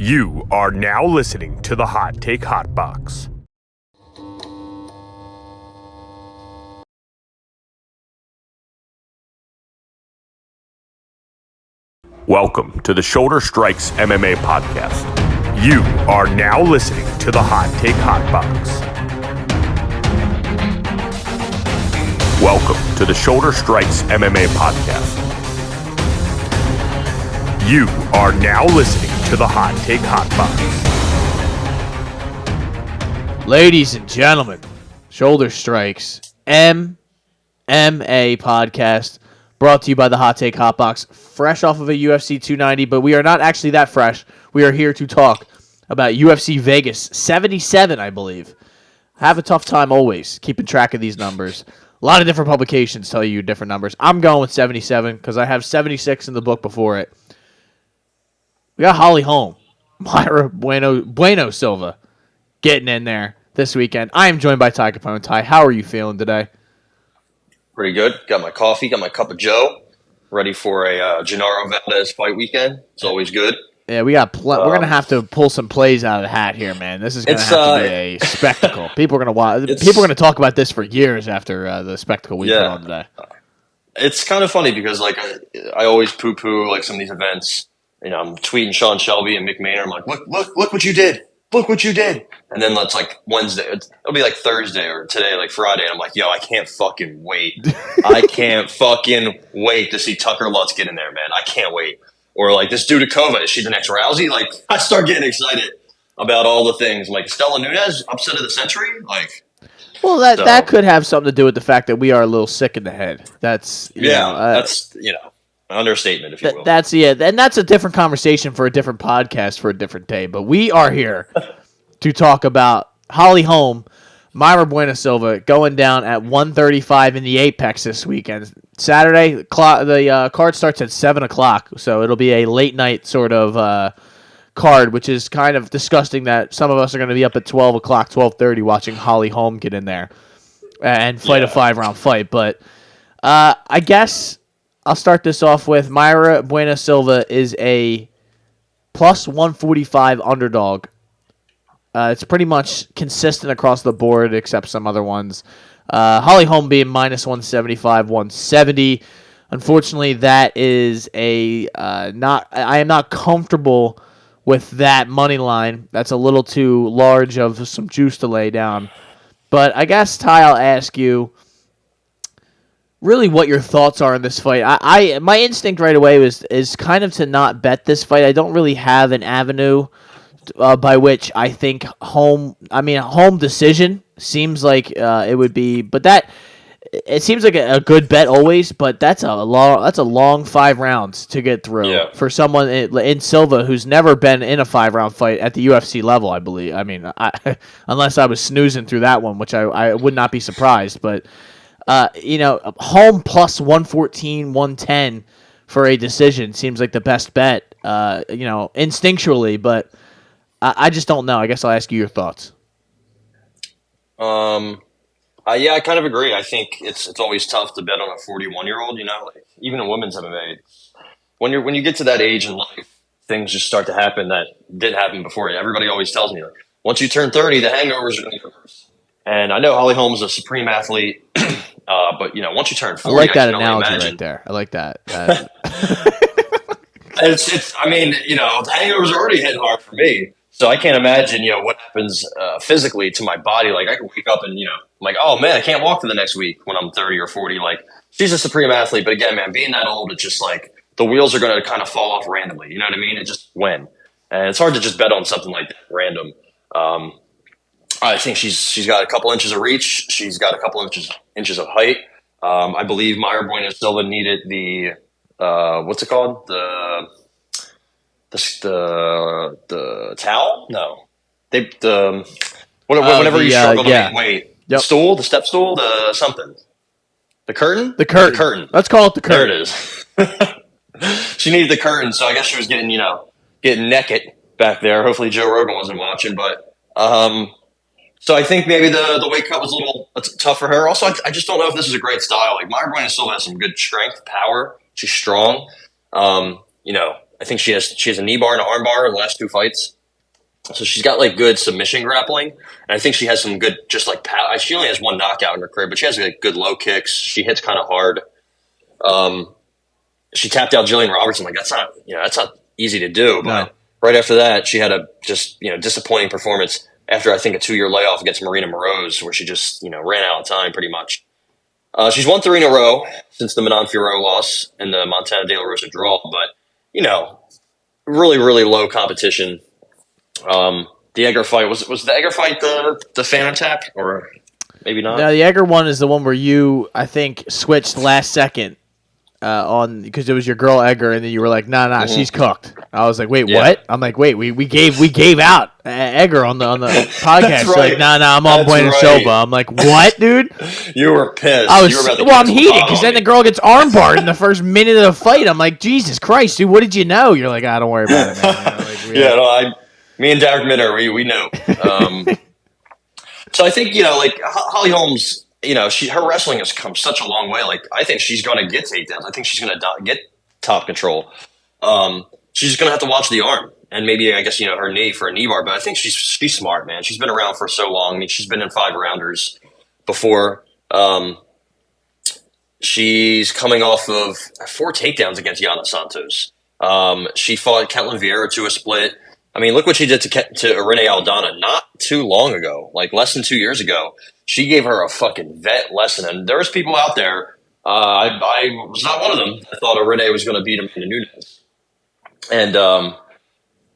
You are now listening to the Hot Take Hot Box. Welcome to the Shoulder Strikes MMA Podcast. You are now listening to the Hot Take Hot Box. Welcome to the Shoulder Strikes MMA Podcast. You are now listening to the Hot Take Hot Box. Ladies and gentlemen, Shoulder Strikes MMA Podcast, brought to you by the Hot Take Hot Box, fresh off of a UFC 290, but we are not actually that fresh. We are here to talk about UFC Vegas 77, I believe. Have a tough time always keeping track of these numbers. A lot of different publications tell you different numbers. I'm going with 77 because I have 76 in the book before it. We got Holm, Mayra, Bueno, Silva getting in there this weekend. I am joined by Ty Capone. Ty, how are you feeling today? Pretty good. Got my coffee, got my cup of joe, ready for a Gennaro Valdez fight weekend. It's always good. Yeah, we got. We're gonna have to pull some plays out of the hat here, man. This is gonna have to be a spectacle. People are gonna watch. People are gonna talk about this for years after the spectacle we put on today. It's kind of funny because like I always poo-poo like some of these events. You know, I'm tweeting Sean Shelby and McSweeney. I'm like, look what you did. Look what you did. And then it's like Wednesday. It'll be like Thursday or today, like Friday. And I'm like, yo, I can't fucking wait. I can't fucking wait to see Tucker Lutz get in there, man. I can't wait. Or like this Dudakova, is she the next Rousey? Like, I start getting excited about all the things. I'm like, Stella Nunes, upset of the century? Like, well, that could have something to do with the fact that we are a little sick in the head. That's that's understatement, if you will. That's and that's a different conversation for a different podcast for a different day. But we are here to talk about Holm, Mayra Bueno Silva going down at 1:35 in the Apex this weekend. Saturday, the card starts at 7:00, so it'll be a late night sort of card, which is kind of disgusting that some of us are going to be up at 12:00, 12:30 watching Holm get in there and fight a 5-round fight. But I guess I'll start this off with Mayra Bueno Silva is a plus 145 underdog. It's pretty much consistent across the board except some other ones. Holm being minus 175, 170. Unfortunately, that is I am not comfortable with that money line. That's a little too large of some juice to lay down. But I guess, Ty, I'll ask you really what your thoughts are in this fight. My instinct right away is kind of to not bet this fight. I don't really have an avenue by which I think home decision seems like it would be, but it seems like a good bet always. But that's a long 5 rounds to get through for someone in Silva who's never been in a 5-round fight at the UFC level. I believe. I mean, unless I was snoozing through that one, which I would not be surprised, but. Holm plus 114, 110 for a decision seems like the best bet, instinctually, but I just don't know. I guess I'll ask you your thoughts. I kind of agree. I think it's always tough to bet on a 41-year-old, like even in women's MMA. When you get to that age in life, things just start to happen that didn't happen before. Everybody always tells me, like, once you turn 30, the hangovers are going to get worse. And I know Holm is a supreme athlete, but once you turn 40, I like that analogy right there. I like that. The hangovers are already hitting hard for me, so I can't imagine, what happens physically to my body. Like I can wake up and I'm like, oh man, I can't walk for the next week when I'm 30 or 40. Like she's a supreme athlete, but again, man, being that old, it's just like the wheels are going to kind of fall off randomly. You know what I mean? It just when, and it's hard to just bet on something like that random. I think she's got a couple inches of reach. She's got a couple inches of height. I believe Mayra Bueno Silva needed the what's it called? The towel? No, whenever you struggle to gain weight, the stool, the step stool, the something, the curtain. The curtain. Let's call it the curtain. There it is. She needed the curtain, so I guess she was getting naked back there. Hopefully Joe Rogan wasn't watching, but. So I think maybe the weight cut was a little tough for her. Also, I just don't know if this is a great style. Like Mayra Bueno Silva has some good strength, power. She's strong. I think she has a knee bar and an arm bar in the last 2 fights. So she's got like good submission grappling, and I think she has some good just like power. She only has 1 knockout in her career, but she has like good low kicks. She hits kind of hard. She tapped out Jillian Robertson. Like that's not easy to do. But right after that, she had a just disappointing performance after I think a 2-year layoff against Marina Moroz, where she just ran out of time pretty much. She's won 3 in a row since the Manon Fiorot loss and the Montana De La Rosa draw, but really really low competition. The Egger fight was the Egger fight the Phantom Tap, or maybe not? No, the Egger one is the one where you, I think, switched last second on because it was your girl Egger, and then you were like, nah, she's cooked. I was like, wait, what? I'm like, wait, we gave out Egger on the podcast. Right. Like, nah, I'm on Bueno Silva. I'm like, what, dude? You were pissed. I'm heated because then the girl gets armbarred in the first minute of the fight. I'm like, Jesus Christ, dude, what did you know? You're like, don't worry about it, man. Me and Derek Minner, we know. So I think like Holly Holmes, her wrestling has come such a long way. Like I think she's going to get takedowns. I think she's going to get top control. She's just going to have to watch the arm and maybe I guess her knee for a knee bar. But I think she's smart, man. She's been around for so long. I mean, she's been in 5 rounders before. She's coming off of 4 takedowns against Yana Santos. She fought Ketlin Vieira to a split. I mean, look what she did to Renee Aldana not too long ago, like less than 2 years ago. She gave her a fucking vet lesson. And there's people out there, I was not one of them, I thought Renee was going to beat Amanda Nunes. And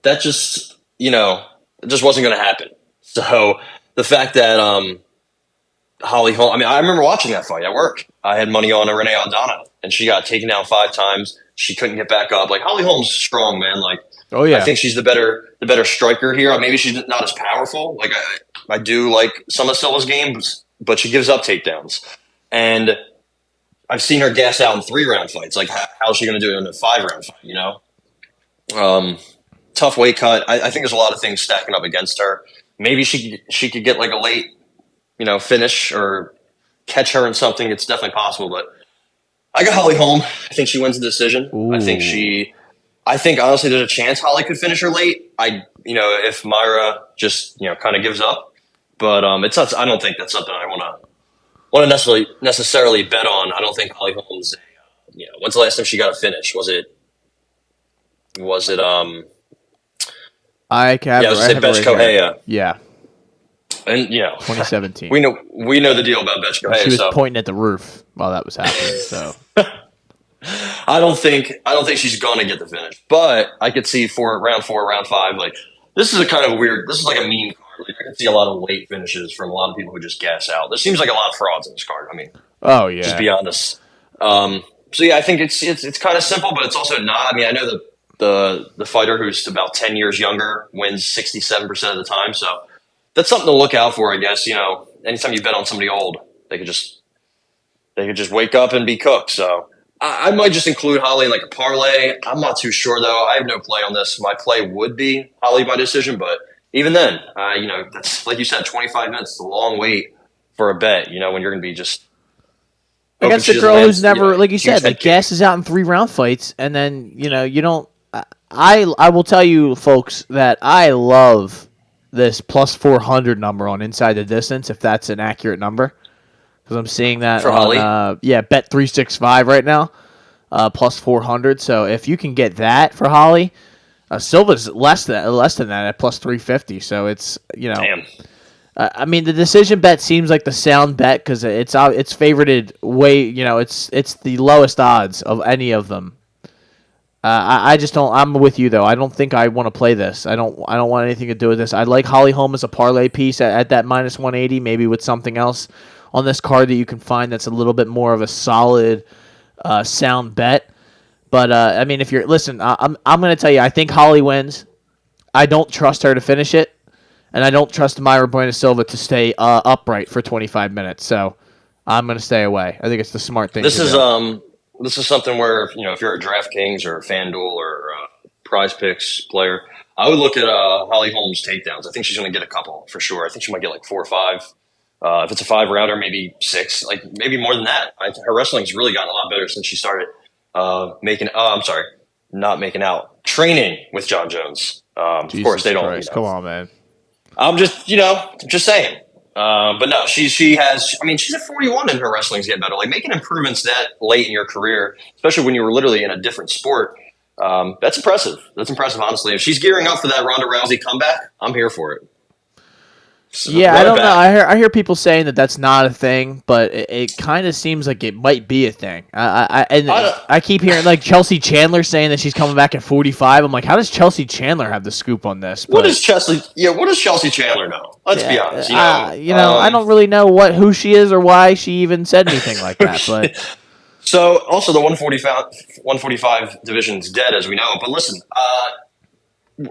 that just, it just wasn't going to happen. So the fact that Holly Holm, I mean, I remember watching that fight at work. I had money on Renee Aldana, and she got taken down 5 times. She couldn't get back up. Like, Holly Holm's strong, man. Like, oh yeah, I think she's the better striker here. Maybe she's not as powerful. Like I do like some of Silva's games, but she gives up takedowns. And I've seen her gas out in 3-round fights. Like how is she going to do it in a 5-round fight? Tough weight cut. I think there's a lot of things stacking up against her. Maybe she could get like a late finish or catch her in something. It's definitely possible. But I got Holly Holm. I think she wins the decision. Ooh. I think honestly, there's a chance Holly could finish her late. If Mayra just kind of gives up, but it's not. I don't think that's something I want to necessarily bet on. I don't think Holly Holmes. When's the last time she got a finish? Was it? I can. Yeah, it was Betch Kohea. Yeah, and 2017. We know the deal about Betch Kohea. She was pointing at the roof while that was happening. So. I don't think she's going to get the finish, but I could see round 4, round 5. Like this is a kind of weird. This is like a meme card. Like, I could see a lot of late finishes from a lot of people who just gas out. There seems like a lot of frauds in this card. I mean, oh yeah, just be honest. So yeah, I think it's kind of simple, but it's also not. I mean, I know the fighter who's about 10 years younger wins 67% of the time, so that's something to look out for, I guess. Anytime you bet on somebody old, they could just wake up and be cooked. So. I might just include Holly in like a parlay. I'm not too sure though. I have no play on this. My play would be Holly by decision, but even then, that's like you said, 25 minutes. It's a long wait for a bet. When you're going to be just against the girl who's never, like you said, like gasses out in 3-round fights, and then you don't. I will tell you, folks, that I love this plus 400 number on Inside the Distance, if that's an accurate number. Because I'm seeing that for on, Holly? Bet 365 right now, plus 400. So if you can get that for Holly, Silva's less than that at plus 350. So it's Damn. I mean, the decision bet seems like the sound bet because it's favorited way. It's the lowest odds of any of them. I just don't. I'm with you though. I don't think I want to play this. I don't want anything to do with this. I like Holly Holm as a parlay piece at that minus 180, maybe with something else on this card that you can find that's a little bit more of a solid sound bet. But I mean, if you're I'm going to tell you, I think Holly wins. I don't trust her to finish it, and I don't trust Mayra Bueno Silva to stay upright for 25 minutes. So I'm going to stay away. I think it's the smart thing. This is something where if you're a DraftKings or a FanDuel or Prize Picks player, I would look at Holly Holm's takedowns. I think she's going to get a couple for sure. I think she might get like 4 or 5. If it's a 5-rounder, maybe 6, like maybe more than that. Her wrestling's really gotten a lot better since she started not making out, training with John Jones. Of course, they don't. Christ, come on, man. I'm just saying. But no, she has. I mean, she's at 41 and her wrestling's getting better. Like making improvements that late in your career, especially when you were literally in a different sport. That's impressive. That's impressive, honestly. If she's gearing up for that Ronda Rousey comeback, I'm here for it. So yeah, I don't know. I hear people saying that that's not a thing, but it kind of seems like it might be a thing. I keep hearing like Chelsea Chandler saying that she's coming back at 45. I'm like, how does Chelsea Chandler have the scoop on this? What does Chelsea Chandler know? Let's be honest. I don't really know who she is or why she even said anything like that. But so also the 145 division's dead, as we know. But listen,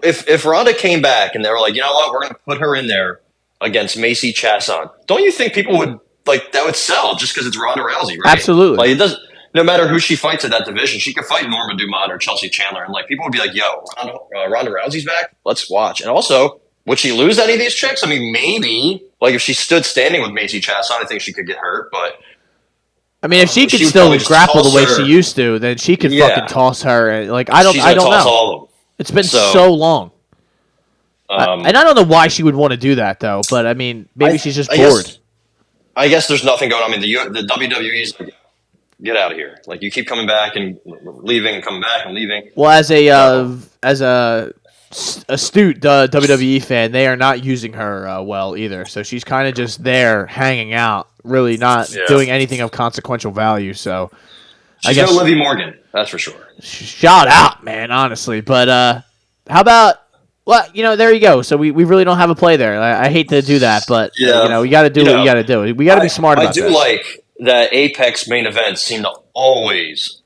if Ronda came back and they were like, you know what, we're going to put her in there against Macy Chasson, don't you think people would that would sell just because it's Ronda Rousey, right? Absolutely. Like it doesn't. No matter who she fights in that division, she could fight Norma Dumont or Chelsea Chandler, and like people would be like, "Yo, Ronda Rousey's back. Let's watch." And also, would she lose any of these chicks? I mean, maybe. Like if she stood standing with Macy Chasson, I think she could get hurt. But I mean, if she could still grapple the way she used to, then she could fucking toss her. And, like I don't know. All of them. It's been so long. And I don't know why she would want to do that, though. But, I mean, maybe she's just bored. I guess there's nothing going on. I mean, the WWE's like, get out of here. Like, you keep coming back and leaving and coming back and leaving. Well, as a astute WWE fan, they are not using her well either. So she's kind of just there hanging out, really not doing anything of consequential value. So she's no Livy Morgan, that's for sure. Shout out, man, honestly. But how about... Well, there you go. So we really don't have a play there. I hate to do that, but we got to do what we got to do. We got to be smart about this. I do like that Apex main events seem to always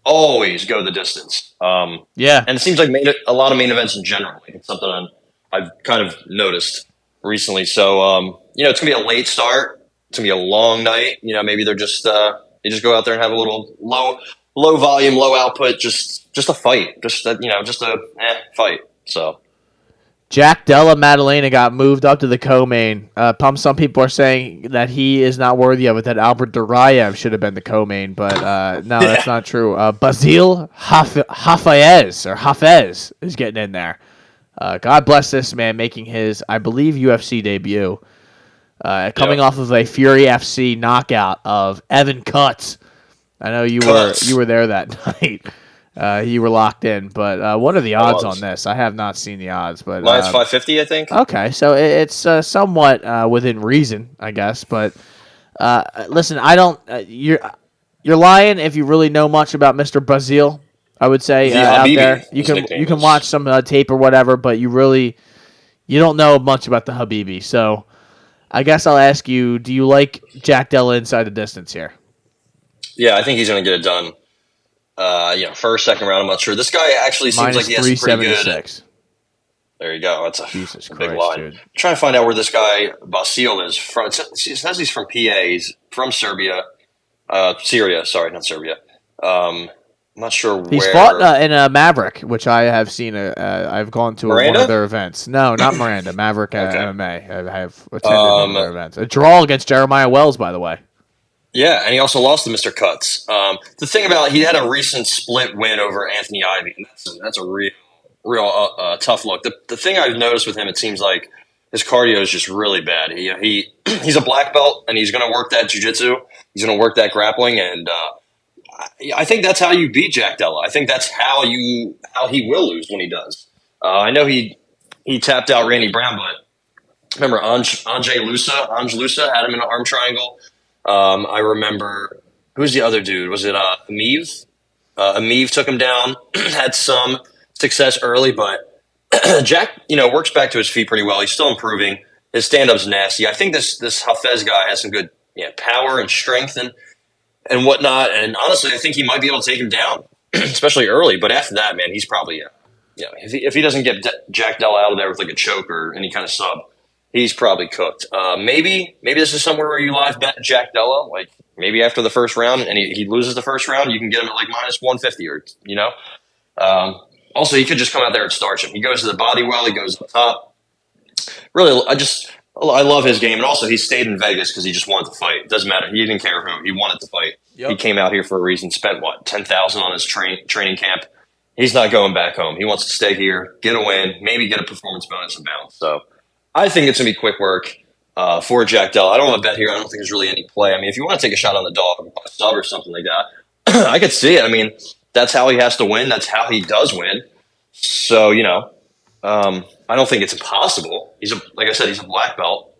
go the distance. And it seems like a lot of main events in general. Like it's something I've kind of noticed recently. So it's gonna be a late start. It's gonna be a long night. Maybe they're just they just go out there and have a little low volume, low output, just a fight, just a fight. So. Jack Della Maddalena got moved up to the co-main. Some people are saying that he is not worthy of it, that Albert Duraev should have been the co-main, but no, that's not true. Basil Hafez is getting in there. God bless this man making his, I believe, UFC debut. Coming off of a Fury FC knockout of Evan Cutts. I know you were there that night. You were locked in, but what are the odds on this? I have not seen the odds, but mine's 550, I think. Okay, so it's somewhat within reason, I guess. But listen, I don't. You're lying if you really know much about Mr. Brazil. I would say out there, you can watch some tape or whatever, but you don't know much about the Habibi. So I guess I'll ask you: do you like Jack Della inside the distance here? Yeah, I think he's going to get it done. First, second round, I'm not sure. This guy actually seems like he has pretty good. There you go. That's a big line. Dude. I'm trying to find out where this guy Basil is from. It says he's from PA. He's from Serbia. Syria. Sorry, not Serbia. I'm not sure where. He's fought in a Maverick, which I have seen. I've gone to one of their events. No, not Miranda. Maverick MMA. I have attended one of their events. A draw against Jeremiah Wells, by the way. Yeah, and he also lost to Mr. Cutts. The thing about he had a recent split win over Anthony Ivy, and that's a real tough look. The thing I've noticed with him, it seems like his cardio is just really bad. He's a black belt, and he's going to work that jiu-jitsu. He's going to work that grappling, and I think that's how you beat Jack Della. I think that's how he will lose when he does. I know he tapped out Randy Brown, but remember Ange Lusa had him in an arm triangle. I remember, who's the other dude? Was it Amiv? Amiv took him down, had some success early, but Jack, works back to his feet pretty well. He's still improving. His stand-up's nasty. I think this Hafez guy has some good power and strength and whatnot. And honestly, I think he might be able to take him down, especially early. But after that, man, he's probably, if he doesn't get Jack Della out of there with like a choke or any kind of sub, he's probably cooked. Maybe this is somewhere where you live bet Jack Della, like maybe after the first round and he loses the first round, you can get him at like minus 150 or, also, he could just come out there and starch him. He goes to the body well. He goes up top. Really, I love his game. And also, he stayed in Vegas because he just wanted to fight. It doesn't matter. He didn't care who. He wanted to fight. Yep. He came out here for a reason, spent, $10,000 on his training camp. He's not going back home. He wants to stay here, get a win, maybe get a performance bonus and bounce. So I think it's going to be quick work for Jack Della. I don't want to bet here. I don't think there's really any play. I mean, if you want to take a shot on the dog, a sub or something like that, I could see it. I mean, that's how he has to win. That's how he does win. So, I don't think it's impossible. Like I said, he's a black belt.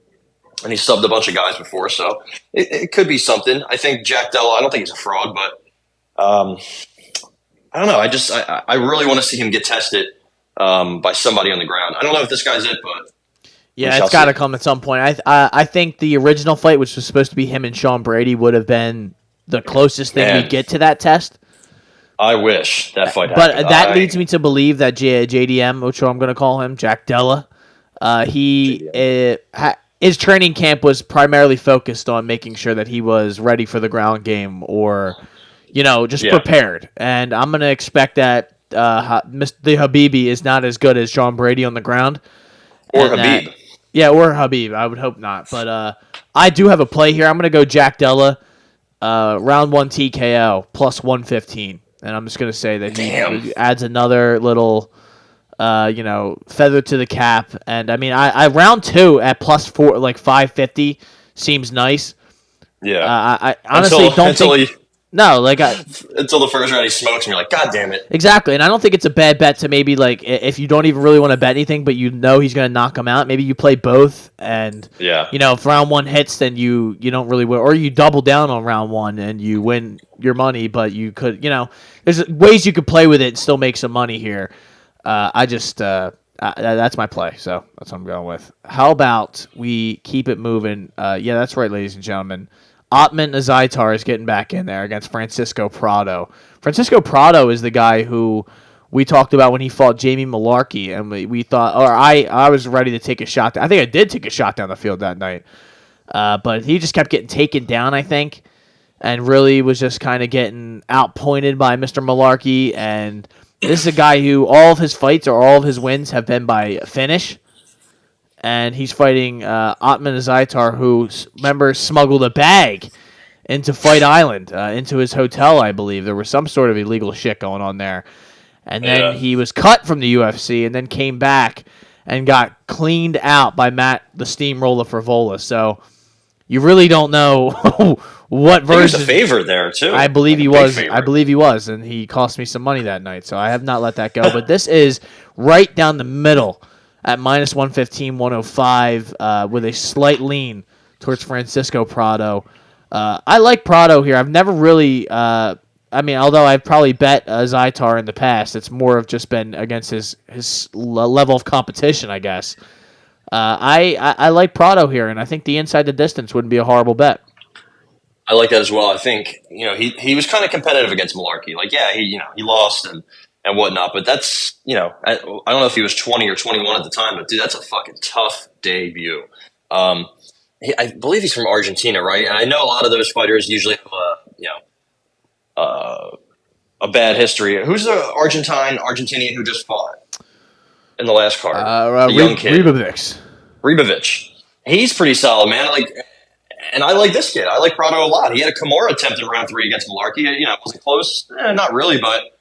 And he's subbed a bunch of guys before, so it could be something. I think Jack Della, I don't think he's a fraud, but I don't know. I really want to see him get tested by somebody on the ground. I don't know if this guy's it, but yeah, it's got to come at some point. I think the original fight, which was supposed to be him and Sean Brady, would have been the closest thing we get to that test. I wish that fight happened. But that leads me to believe that JDM, which I'm going to call him, Jack Della, his training camp was primarily focused on making sure that he was ready for the ground game or, just prepared. And I'm going to expect that the Habibi is not as good as Sean Brady on the ground. Or Habib. Or Habib. I would hope not. But I do have a play here. I'm going to go Jack Della, round 1 TKO, plus 115. And I'm just going to say that he adds another little... feather to the cap. And I mean, I round 2 at plus 4, like 550 seems nice. Yeah. I honestly don't think. Until the first round he smokes and you're like, God damn it. Exactly. And I don't think it's a bad bet to maybe like, if you don't even really want to bet anything, but he's going to knock him out, maybe you play both. And, if round 1 hits, then you don't really win, or you double down on round 1 and you win your money, but you could, there's ways you could play with it and still make some money here. That's my play, so that's what I'm going with. How about we keep it moving? That's right, ladies and gentlemen. Ottman Azaitar is getting back in there against Francisco Prado. Francisco Prado is the guy who we talked about when he fought Jamie Malarkey, and we thought, or I was ready to take a shot. I think I did take a shot down the field that night, but he just kept getting taken down, I think, and really was just kind of getting outpointed by Mr. Malarkey. And this is a guy who all of his fights or all of his wins have been by finish. And he's fighting Ottman Azaitar, who, remember, smuggled a bag into Fight Island, into his hotel, I believe. There was some sort of illegal shit going on there. And then he was cut from the UFC and then came back and got cleaned out by Matt the Steamroller Frivola. So you really don't know what version. He was a favorite there, too. I believe he was. I believe he was, and he cost me some money that night. So I have not let that go. But this is right down the middle at minus 115, 105, with a slight lean towards Francisco Prado. I like Prado here. I've never really, although I've probably bet Zaitar in the past, it's more of just been against his level of competition, I guess. I like Prado here, and I think the inside the distance wouldn't be a horrible bet. I like that as well. I think, he was kind of competitive against Malarkey. Like, he lost and whatnot, but that's, I don't know if he was 20 or 21 at the time, but dude, that's a fucking tough debut. I believe he's from Argentina, right? And I know a lot of those fighters usually have a bad history. Who's the Argentinian who just fought in the last card? The young kid. Ribovic. He's pretty solid, man. And I like this kid. I like Prado a lot. He had a Kimura attempt in round 3 against Malarkey. Was it close? Not really, but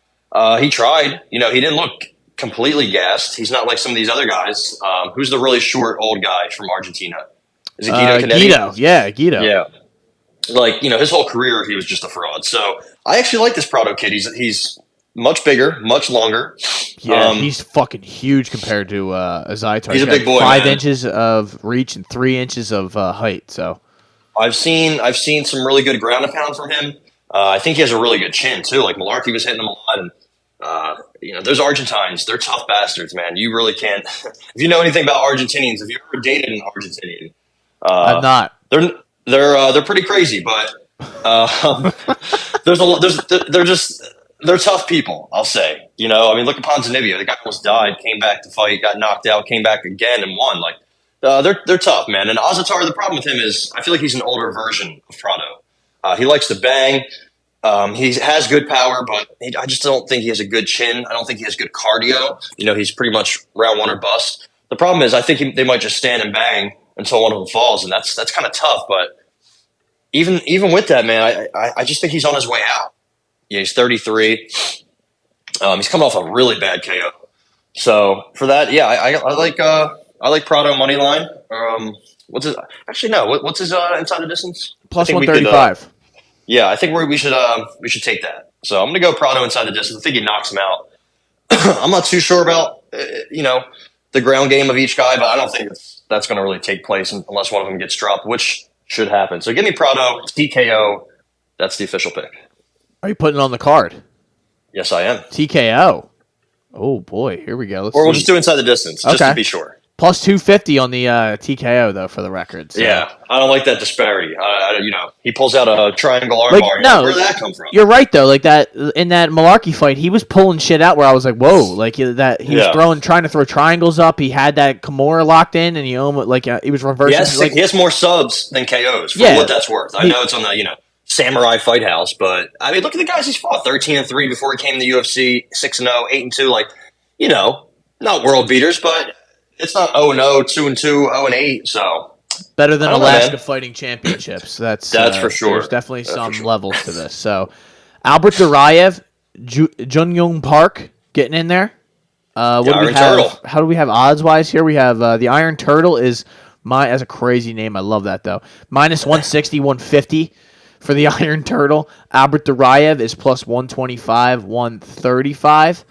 he tried. He didn't look completely gassed. He's not like some of these other guys. Who's the really short old guy from Argentina? Is it Guido Canetti? Guido. Yeah, Guido. Yeah. His whole career, he was just a fraud. So I actually like this Prado kid. He's much bigger, much longer. Yeah, he's fucking huge compared to Azaitar. He's a big boy, 5 man. inches of reach and 3 inches of height. So I've seen some really good ground and pound from him. I think he has a really good chin too. Like Malarkey was hitting him a lot, and those Argentines, they're tough bastards, man. You really can't. If you know anything about Argentinians, if you ever dated an Argentinian, I'm not. They're pretty crazy, but they're tough people. I'll say. Look at Ponzinibbio. The guy almost died, came back to fight, got knocked out, came back again and won. They're tough, man. And Azaitar, the problem with him is I feel like he's an older version of Prado. He likes to bang. He has good power, but I just don't think he has a good chin. I don't think he has good cardio. He's pretty much round 1 or bust. The problem is I think they might just stand and bang until one of them falls, and that's kind of tough. But even with that, man, I just think he's on his way out. Yeah, he's 33. He's coming off a really bad KO. So for that, yeah, I like Prado money line. What's his? Actually, no. What's his inside the distance? Plus I think 135. Yeah, I think we should take that. So I'm going to go Prado inside the distance. I think he knocks him out. I'm not too sure about the ground game of each guy, but I don't think that's going to really take place unless one of them gets dropped, which should happen. So give me Prado TKO. That's the official pick. Are you putting it on the card? Yes, I am. TKO. Oh boy, here we go. We'll just do inside the distance, just to be sure. Plus 250 on the TKO though, for the record. So. Yeah, I don't like that disparity. He pulls out a triangle armbar. No, where did that come from? You're right though. Like that in that Malarkey fight, he was pulling shit out where I was like, whoa! Like that he was trying to throw triangles up. He had that Kimura locked in, and he almost he was reversing. He has more subs than KOs. For what that's worth. I know it's on the Samurai Fight House, but I mean, look at the guys he's fought: 13-3 before he came to the UFC, 6-0, 8-2. Like, not world beaters, but it's not 0-0, 2-2, 0-8. So better than Alaska Fighting Championships. That's for sure. There's definitely some levels to this. So Albert Duraev, Jun-Young Park getting in there. What do we have? Turtle. How do we have odds wise here? We have the Iron Turtle is as a crazy name. I love that though. Minus 160, 150 for the Iron Turtle. Albert Duraev is plus 125, 135.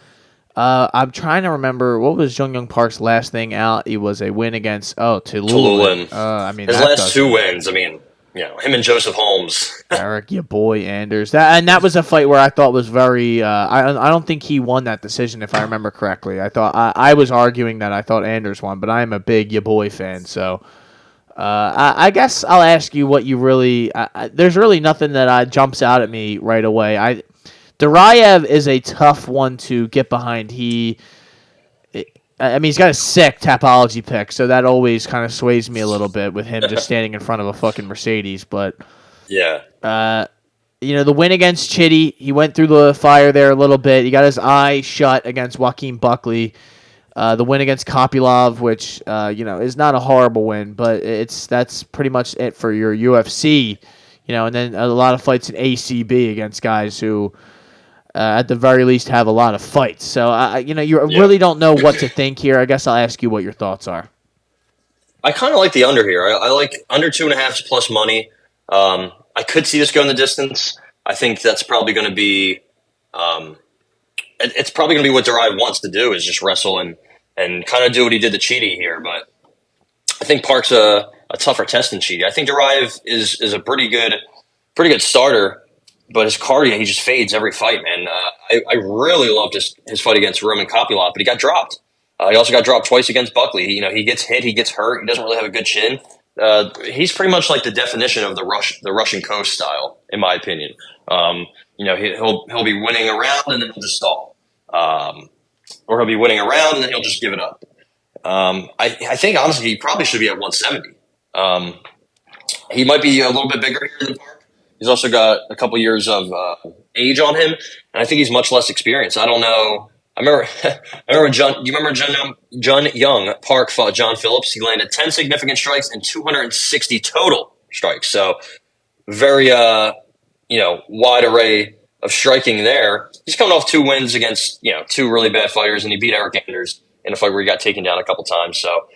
I'm trying to remember what was Jun-Young Park's last thing out. He was a win against Tululin. His last 2 wins. I mean, him and Joseph Holmes. Eric, your boy Anders. That was a fight where I thought was very. I don't think he won that decision if I remember correctly. I thought I was arguing that I thought Anders won, but I'm a big your boy fan, so. I guess I'll ask you what you really. There's really nothing that jumps out at me right away. Duraev is a tough one to get behind. He's got a sick Tapology pick, so that always kind of sways me a little bit with him just standing in front of a fucking Mercedes. But yeah, the win against Chitty, he went through the fire there a little bit. He got his eye shut against Joaquin Buckley. The win against Kopylov, which is not a horrible win, but that's pretty much it for your UFC. And then a lot of fights in ACB against guys who. At the very least, have a lot of fights. So, you really don't know what to think here. I guess I'll ask you what your thoughts are. I kind of like the under here. I like under 2.5 plus money. I could see this going the distance. I think that's probably going to be. It's probably going to be what Duraev wants to do is just wrestle and kind of do what he did to Chidi here. But I think Park's a tougher test than Chidi. I think Duraev is a pretty good starter. But his cardio, he just fades every fight, man. I really loved his fight against Roman Kopylov, but he got dropped. He also got dropped twice against Buckley. He gets hit, he gets hurt. He doesn't really have a good chin. He's pretty much like the definition of the Russian coast style, in my opinion. He'll be winning a round and then he'll just stall, or he'll be winning a round and then he'll just give it up. I think honestly he probably should be at 170. He might be a little bit bigger here than Park. He's also got a couple years of age on him, and I think he's much less experienced. I don't know. I remember John. Do you remember Jun Young Park fought John Phillips? He landed 10 significant strikes and 260 total strikes. So very wide array of striking there. He's coming off 2 wins against 2 really bad fighters, and he beat Eric Anders in a fight where he got taken down a couple times. So.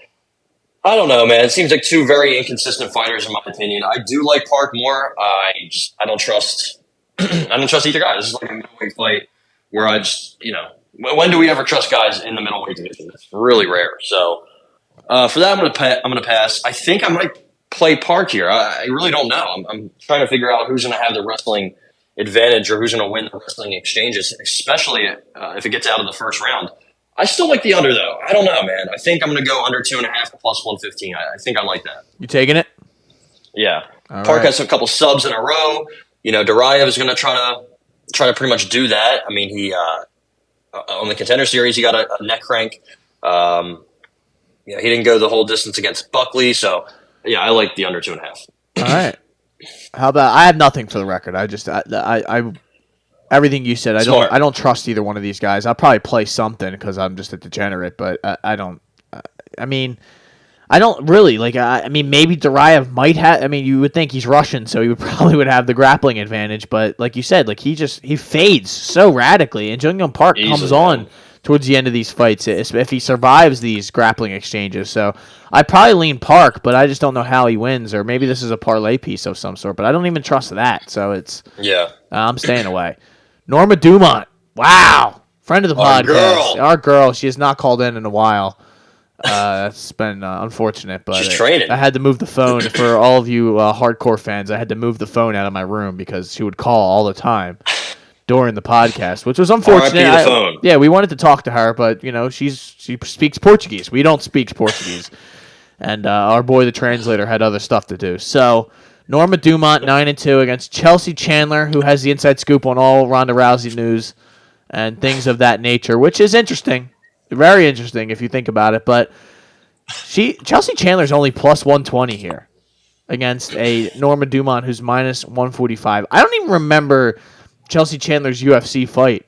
I don't know, man. It seems like 2 very inconsistent fighters, in my opinion. I do like Park more. I don't trust. I don't trust either guy. This is like a middleweight fight where I just, when do we ever trust guys in the middleweight division? It's really rare. So for that, I'm gonna pass. I think I might play Park here. I really don't know. I'm trying to figure out who's gonna have the wrestling advantage or who's gonna win the wrestling exchanges, especially if it gets out of the first round. I still like the under, though. I don't know, man. I think I'm going to go under 2.5 plus 115. I think I like that. You taking it? Yeah. Park has a couple subs in a row. Duraev is going to try to pretty much do that. I mean, he on the Contender Series, he got a neck crank. He didn't go the whole distance against Buckley. So, yeah, I like the under 2.5. All right. How about I have nothing for the record. I everything you said, I don't trust either one of these guys. I'll probably play something because I'm just a degenerate, but I don't. I mean, I don't really like. I mean, maybe Duraev might have. I mean, you would think he's Russian, so he probably would have the grappling advantage. But like you said, like he fades so radically, and Jung Young Park comes on towards the end of these fights if he survives these grappling exchanges. So I probably lean Park, but I just don't know how he wins, or maybe this is a parlay piece of some sort. But I don't even trust that. So I'm staying away. Norma Dumont, wow, friend of the podcast, our girl. She has not called in a while. That's been unfortunate, but she's training. I had to move the phone for all of you hardcore fans. I had to move the phone out of my room because she would call all the time during the podcast, which was unfortunate. We wanted to talk to her, but she speaks Portuguese. We don't speak Portuguese, and our boy the translator had other stuff to do. So Norma Dumont 9-2 against Chelsea Chandler, who has the inside scoop on all Ronda Rousey news and things of that nature, which is interesting. Very interesting if you think about it, but Chelsea Chandler's only plus 120 here against a Norma Dumont who's minus 145. I don't even remember Chelsea Chandler's UFC fight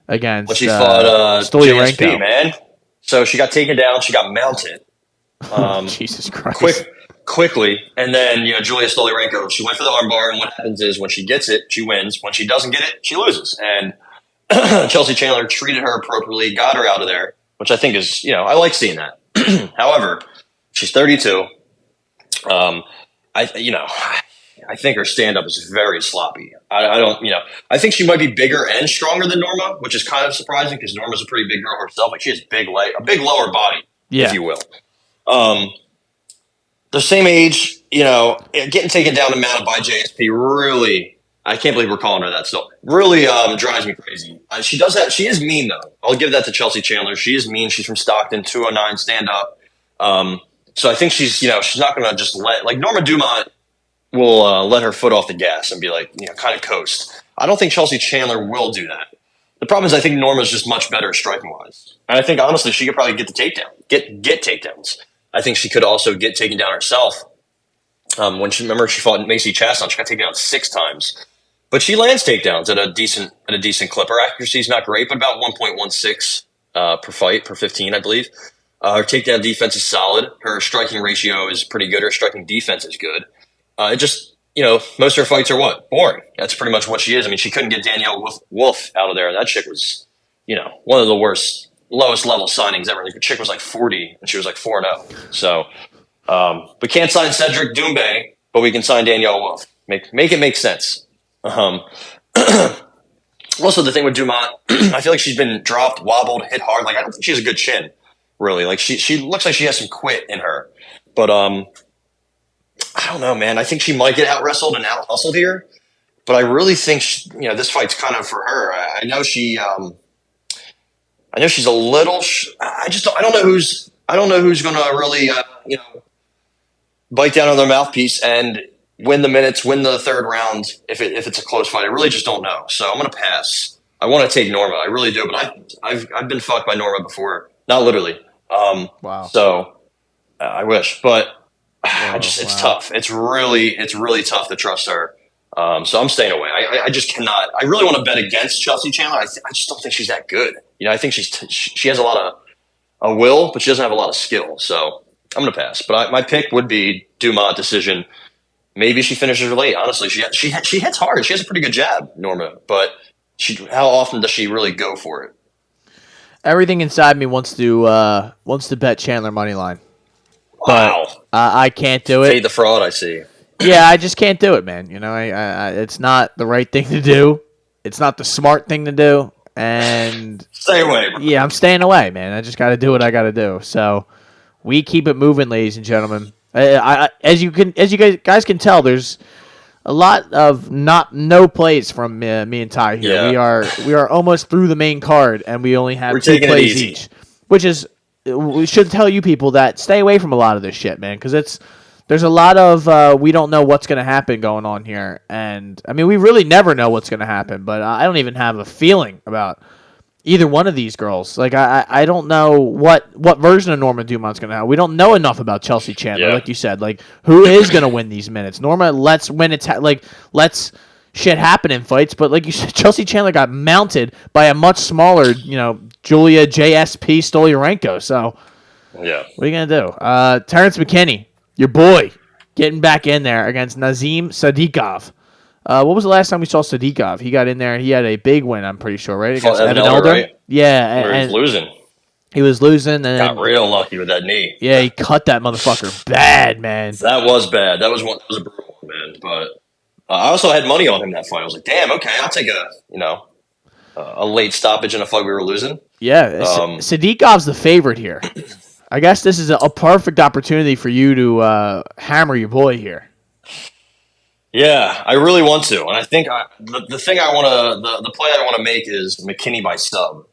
against she fought Stoliarenko. JSP, man. So she got taken down, she got mounted. Jesus Christ. Quickly, and then Julia Stoliarenko, she went for the armbar, and what happens is when she gets it, she wins. When she doesn't get it, she loses. And Chelsea Chandler treated her appropriately, got her out of there, which I think is, I like seeing that. However, she's 32. I think her stand-up is very sloppy. I think she might be bigger and stronger than Norma, which is kind of surprising because Norma's a pretty big girl herself. Like she has a big lower body, if you will. The same age, getting taken down and mounted by JSP really, I can't believe we're calling her that still. Really drives me crazy. She is mean though. I'll give that to Chelsea Chandler. She is mean. She's from Stockton, 209 stand up. So I think she's not going to just like Norma Dumont will let her foot off the gas and be like, kind of coast. I don't think Chelsea Chandler will do that. The problem is I think Norma's just much better striking wise. And I think honestly she could probably get the takedown, get takedowns. I think she could also get taken down herself. When she fought Macy Chaston, she got taken down 6 times. But she lands takedowns at a decent clip. Her accuracy is not great, but about 1.16 per fight, per 15, I believe. Her takedown defense is solid. Her striking ratio is pretty good. Her striking defense is good. It just, most of her fights are what? Boring. That's pretty much what she is. I mean, she couldn't get Danielle Wolf out of there, and that chick was, one of the lowest level signings ever. The chick was like 40, and she was like 4-0. So we can't sign Cedric Doumbé, but we can sign Danielle Wolf. Make it make sense. Also, the thing with Dumont, I feel like she's been dropped, wobbled, hit hard. Like I don't think she has a good chin, really. Like she looks like she has some quit in her, but I don't know, man. I think she might get out wrestled and out hustled here, but I really think this fight's kind of for her. I know she's a little. I don't know who's going to really bite down on their mouthpiece and win the minutes, win the third round if it's a close fight. I really just don't know. So I'm going to pass. I want to take Norma. I really do, but I've been fucked by Norma before. Not literally. Wow. So I wish, but it's tough. It's really tough to trust her. So I'm staying away. I just cannot. I really want to bet against Chelsea Chandler. I just don't think she's that good. I think she has a lot of will, but she doesn't have a lot of skill. So I'm going to pass. But my pick would be Dumont decision. Maybe she finishes late. Honestly, she hits hard. She has a pretty good jab, Norma. But how often does she really go for it? Everything inside me wants to bet Chandler money line. Wow. But I can't do it. Fade the fraud, I see. Yeah, I just can't do it, man. It's not the right thing to do. It's not the smart thing to do. And stay away, bro. Yeah, I'm staying away, man. I just got to do what I got to do. So we keep it moving, ladies and gentlemen. As you guys can tell, there's a lot of no plays from me and Ty here. Yeah. We are almost through the main card, and we only have 2 plays each, which is we should tell you people that stay away from a lot of this shit, man, because there's a lot of we don't know what's going to happen going on here, and I mean we really never know what's going to happen, but I don't even have a feeling about either one of these girls. Like I don't know what version of Norma Dumont's gonna have. We don't know enough about Chelsea Chandler, like you said. Like who is gonna win these minutes? Norma lets shit happen in fights, but like you said, Chelsea Chandler got mounted by a much smaller, Julia JSP Stoliarenko. So Yeah. What are you going to do? Terrence McKinney, your boy, getting back in there against Nazim Sadikov. What was the last time we saw Sadikov? He got in there and he had a big win, I'm pretty sure, right? Against Evan Elder. Right? Yeah. Where he was losing. He was losing. And got real lucky with that knee. Yeah, he cut that motherfucker bad, man. That was bad. That was a brutal one, man. But I also had money on him that fight. I was like, damn, okay, I'll take a late stoppage in a fight we were losing. Yeah, Sadikov's the favorite here. I guess this is a perfect opportunity for you to hammer your boy here. Yeah, I really want to, and I think the thing I want to the play I want to make is McKinney by sub.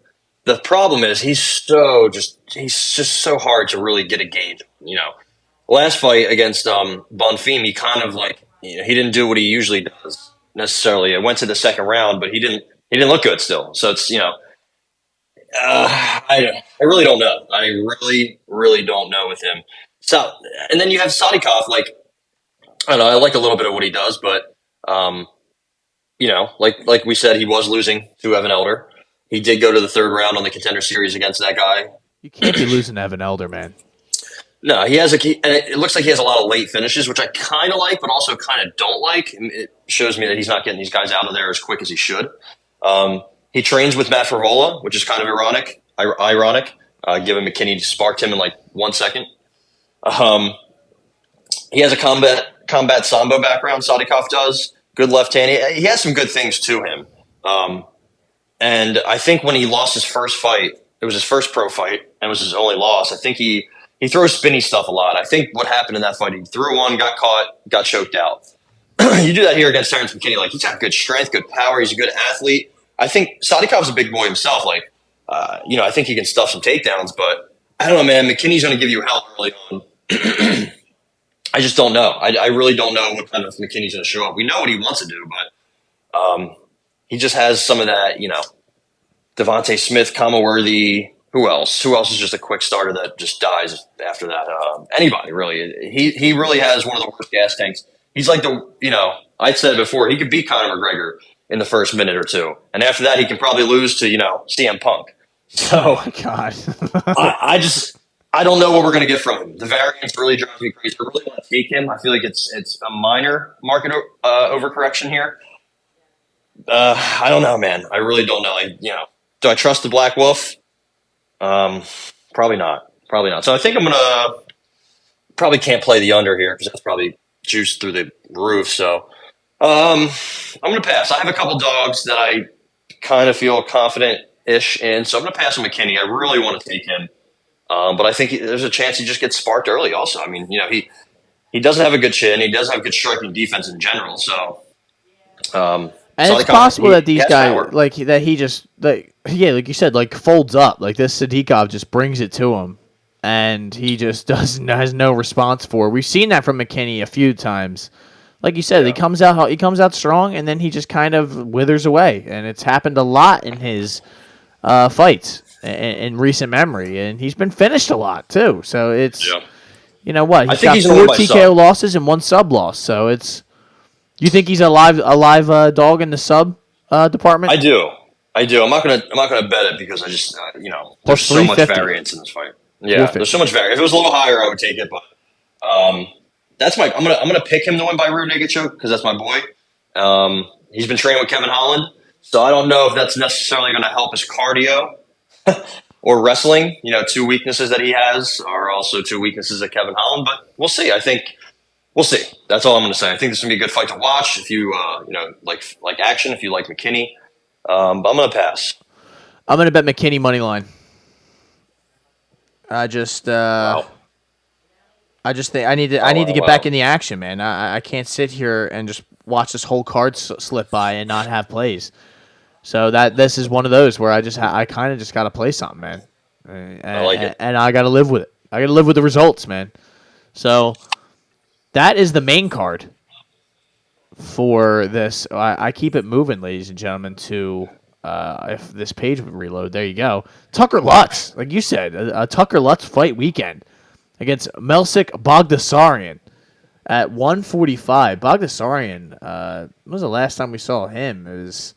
The problem is he's just so hard to really get a gauge. Last fight against Bonfim, he kind of he didn't do what he usually does necessarily. It went to the second round, but he didn't look good still. So it's I really don't know. I really don't know with him. So and then you have Sadikov, I don't know. I like a little bit of what he does, but like we said, he was losing to Evan Elder. He did go to the third round on the Contender Series against that guy. You can't be losing to Evan Elder, man. No, he has and it looks like he has a lot of late finishes, which I kind of like, but also kind of don't like. It shows me that he's not getting these guys out of there as quick as he should. He trains with Matt Favola, which is kind of ironic. Given McKinney sparked him in 1 second. He has a combat sambo background. Sadikov does good left hand. He has some good things to him. And I think when he lost his first fight, it was his first pro fight and it was his only loss. I think he throws spinny stuff a lot. I think what happened in that fight, he threw one, got caught, got choked out. You do that here against Terrence McKinney. He's got good strength, good power. He's a good athlete. I think Sadikov's a big boy himself. I think he can stuff some takedowns, but I don't know, man. McKinney's going to give you hell early on. I just don't know. I really don't know what kind of McKinney's going to show up. We know what he wants to do, but he just has some of that, Devontae Smith, Kama Worthy. Who else? Who else is just a quick starter that just dies after that? Anybody, really. He really has one of the worst gas tanks. He's like I said before, he could beat Conor McGregor in the first minute or two. And after that, he can probably lose to, CM Punk. So, oh, my God. I don't know what we're going to get from him. The variance really drives me crazy. I really want to take him. I feel like it's a minor market overcorrection here. I don't know, man. I really don't know. Do I trust the Black Wolf? Probably not. So I think I'm going to probably can't play the under here because that's probably juiced through the roof. So I'm going to pass. I have a couple dogs that I kind of feel confident-ish in. So I'm going to pass on McKinney. I really want to take him. But I think there's a chance he just gets sparked early also. I mean, he doesn't have a good chin. He doesn't have good striking defense in general. So, and it's possible that these guys, like you said, folds up. Like this Sadikov just brings it to him. And he just has no response for it. We've seen that from McKinney a few times. Like you said, he comes out strong, and then he just kind of withers away. And it's happened a lot in his fights in recent memory, and he's been finished a lot too. So it's he's got 4 TKO losses and 1 sub loss. So it's you think he's a live dog in the sub department? I do. I'm not gonna bet it because I just there's so much variance in this fight. Yeah, there's so much variance. If it was a little higher, I would take it, but that's I'm gonna pick him to win by rear naked choke because that's my boy. He's been training with Kevin Holland, so I don't know if that's necessarily going to help his cardio or wrestling. 2 weaknesses that he has are also 2 weaknesses of Kevin Holland, but we'll see. I think we'll see. That's all I'm going to say. I think this is going to be a good fight to watch if you like action, if you like McKinney. But I'm going to pass. I'm going to bet McKinney money line. I just think I need to get back in the action, man. I can't sit here and just watch this whole card slip by and not have plays. So this is one of those where I kind of just got to play something, man. I like it, and I got to live with it. I got to live with the results, man. So that is the main card for this. I keep it moving, ladies and gentlemen. To if this page would reload, there you go. Tucker Lutz, like you said, a Tucker Lutz fight weekend against Melsik Bogdasarian at 145. Bogdasarian, when was the last time we saw him? It was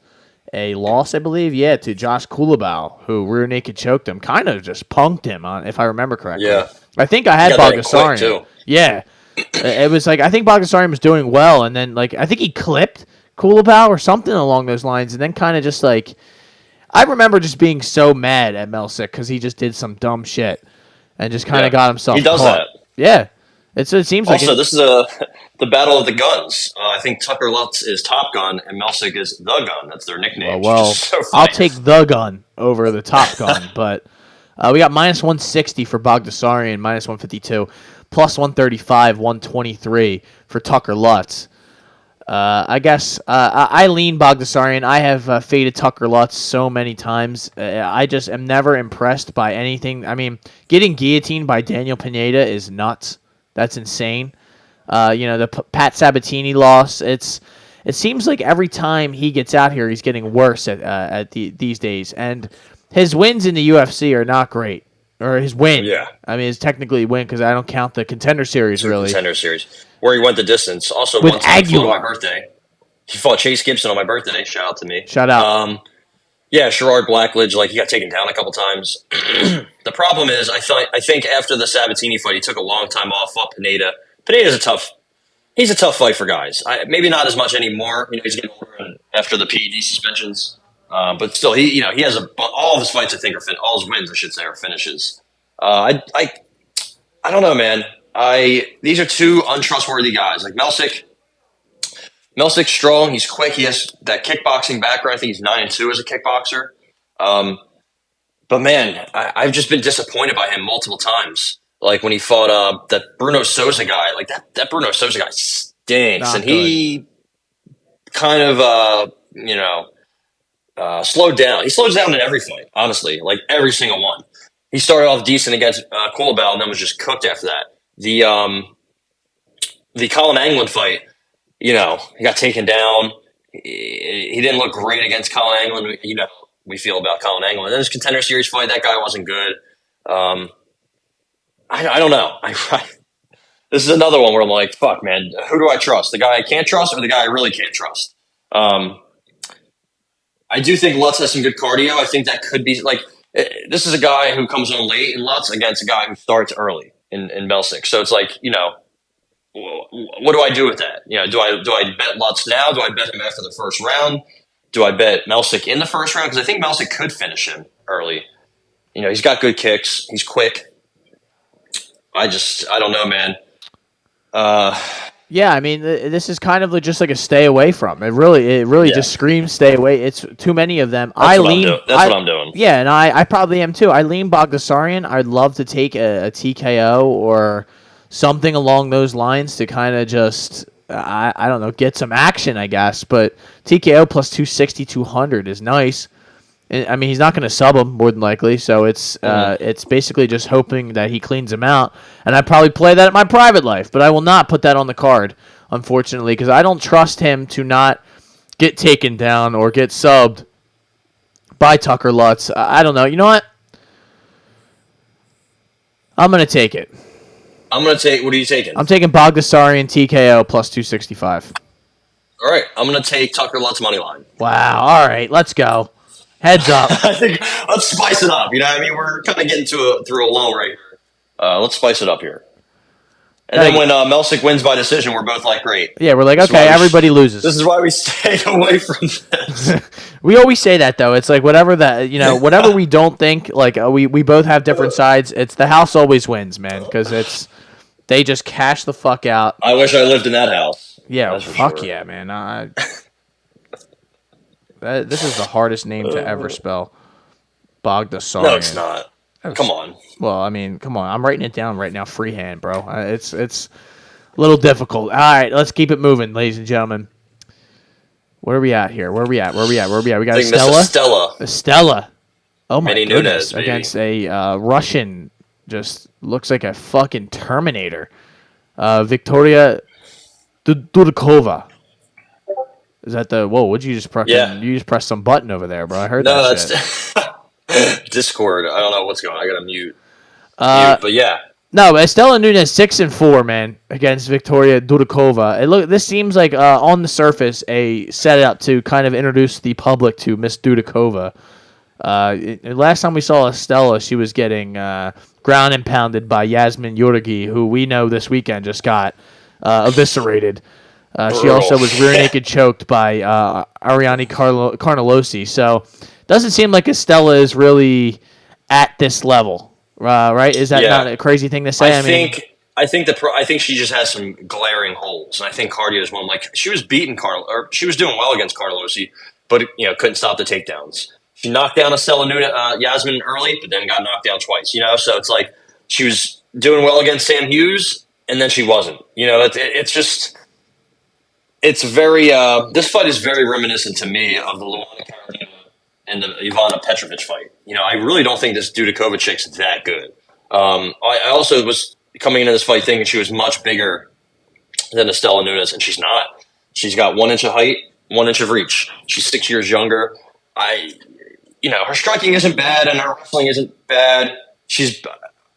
a loss, I believe, to Josh Kulabau, who rear naked choked him, kind of just punked him on, if I remember correctly. Yeah. I think I had Bogdasarian. Yeah. It was like, I think Bogdasarian was doing well, and then, like, I think he clipped Kulabau or something along those lines, and then kind of just, like, I remember just being so mad at Melsick because he just did some dumb shit and just kind of got himself He does caught. that. Yeah. It seems like... Also, this is the battle of the guns. I think Tucker Lutz is Top Gun, and Melsick is The Gun. That's their nickname. Well, so I'll take The Gun over the Top Gun, but we got minus 160 for Bogdasarian, minus 152, plus 135, 123 for Tucker Lutz. I guess I lean Bogdasarian. I have faded Tucker Lutz so many times. I just am never impressed by anything. I mean, getting guillotined by Daniel Pineda is nuts. That's insane. The Pat Sabatini loss. It seems like every time he gets out here, he's getting worse at these days. And his wins in the UFC are not great. Or his win. Yeah. I mean, it's technically a win because I don't count the Contender Series, really. Contender Series. Where he went the distance. Also, with once Aguilar. on my birthday. He fought Chase Gibson on my birthday. Shout out to me. Shout out. Gerard Blackledge, he got taken down a couple times. The problem is, I think after the Sabatini fight, he took a long time off. Fought Pineda. Pineda's he's a tough fight for guys. Maybe not as much anymore. He's getting older after the PED suspensions. But still, he has all of his fights. I think all his wins, I should say, are finishes. I don't know, man. These are two untrustworthy guys. Like Melsick's strong. He's quick. He has that kickboxing background. I think he's 9-2 as a kickboxer. But man, I've just been disappointed by him multiple times. Like when he fought that Bruno Souza guy. Like that Bruno Souza guy stinks, and he kind of slowed down. He slows down in every fight. Honestly, like every single one. He started off decent against Kulabau, and then was just cooked after that. The Colin Anglin fight. He got taken down. He didn't look great against Colin Anglin. We feel about Colin Anglin. And then his Contender Series fight, that guy wasn't good. I don't know. This is another one where I'm like, fuck, man, who do I trust? The guy I can't trust or the guy I really can't trust? I do think Lutz has some good cardio. I think that could be this is a guy who comes on late in Lutz against a guy who starts early in Melsick. So it's like, what do I do with that? Do I bet Lutz now? Do I bet him after the first round? Do I bet Melsick in the first round? Because I think Melsick could finish him early. He's got good kicks. He's quick. I don't know, man. Yeah, I mean, this is kind of just like a stay away from. It really just screams stay away. It's too many of them. That's what I'm doing. Yeah, and I probably am too. I lean Bogdasarian. I'd love to take a TKO or something along those lines to kind of just, I don't know, get some action, I guess. But TKO plus 260, 200 is nice. I mean, he's not going to sub him more than likely, so it's basically just hoping that he cleans him out. And I'd probably play that at my private life, but I will not put that on the card, unfortunately, because I don't trust him to not get taken down or get subbed by Tucker Lutz. I don't know. You know what? I'm going to take it. What are you taking? I'm taking Bogdasarian TKO plus 265. All right, I'm going to take Tucker Lutz money line. Wow. All right, let's go. Heads up. I think let's spice it up. We're kind of getting through a lull right here. Let's spice it up here. And then when Melsick wins by decision, we're both like, great. Yeah, we're like, okay, everybody loses. This is why we stay away from this. We always say that, though. It's like whatever whatever we don't think, we both have different sides. It's the house always wins, man, because they just cash the fuck out. I wish I lived in that house. Yeah, fuck sure. Yeah, man. This is the hardest name to ever spell. Bogdasarian. No, it's not. Come on. Well, I mean, come on. I'm writing it down right now, freehand, bro. It's a little difficult. All right, let's keep it moving, ladies and gentlemen. Where are we at here? Where are we at? We got Estella. Oh, my goodness. Against a Russian, just looks like a fucking Terminator. Victoria Dudakova. Is that whoa, what'd you just press? Yeah. You just pressed some button over there, bro. I heard that. No, that's Discord. I don't know what's going on. I got to mute. But yeah. No, Estela Nunes 6-4, man, against Victoria Dudikova. This seems like on the surface a setup to kind of introduce the public to Miss Dudikova. Last time we saw Estela, she was getting ground and pounded by Yasmin Jauregui, who we know this weekend just got eviscerated. She also was rear naked choked by Ariane Carnelossi. So doesn't seem like Estela is really at this level. Right? Is that not a crazy thing to say? I think she just has some glaring holes, and I think cardio is one. Like she was doing well against Carnelossi, but couldn't stop the takedowns. She knocked down Yasmin early, but then got knocked down twice. So it's like she was doing well against Sam Hughes, and then she wasn't. It's very. This fight is very reminiscent to me of the Luana Carolina and the Ivana Petrovic fight. I really don't think this Dudikova chick's that good. I also was coming into this fight thinking she was much bigger than Estela Nunes, and she's not. She's got 1 inch of height, 1 inch of reach. She's 6 years younger. Her striking isn't bad, and her wrestling isn't bad.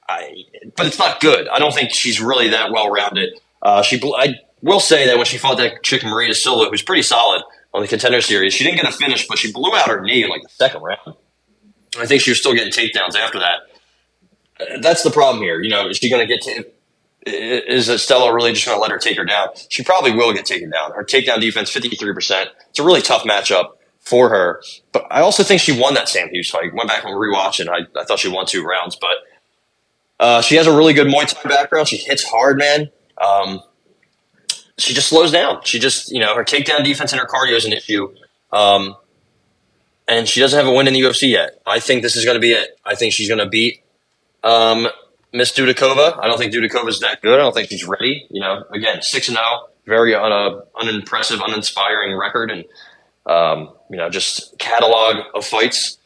But it's not good. I don't think she's really that well rounded. I will say that when she fought that chick Mayra Silva, who's pretty solid on the contender series, she didn't get a finish, but she blew out her knee in like the second round. I think she was still getting takedowns after that. That's the problem here. Is she going to get is Estela really just going to let her take her down? She probably will get taken down. Her takedown defense, 53%. It's a really tough matchup for her. But I also think she won that Sam Hughes fight. Went back and rewatched it. I thought she won 2 rounds. But she has a really good Muay Thai background. She hits hard, man. She just slows down. She just, her takedown defense and her cardio is an issue. And she doesn't have a win in the UFC yet. I think this is going to be it. I think she's going to beat Miss Dudikova. I don't think Dudikova's that good. I don't think she's ready. Again, 6-0, very unimpressive, uninspiring record, and just catalog of fights.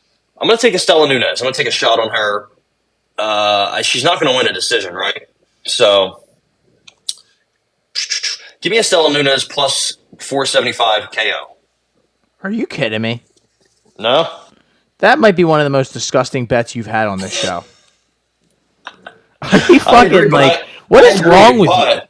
I'm going to take Estela Nunes. I'm going to take a shot on her. She's not going to win a decision, right? So give me Estela Nunes plus 475 KO. Are you kidding me? No. That might be one of the most disgusting bets you've had on this show. Are you fucking what is wrong with you?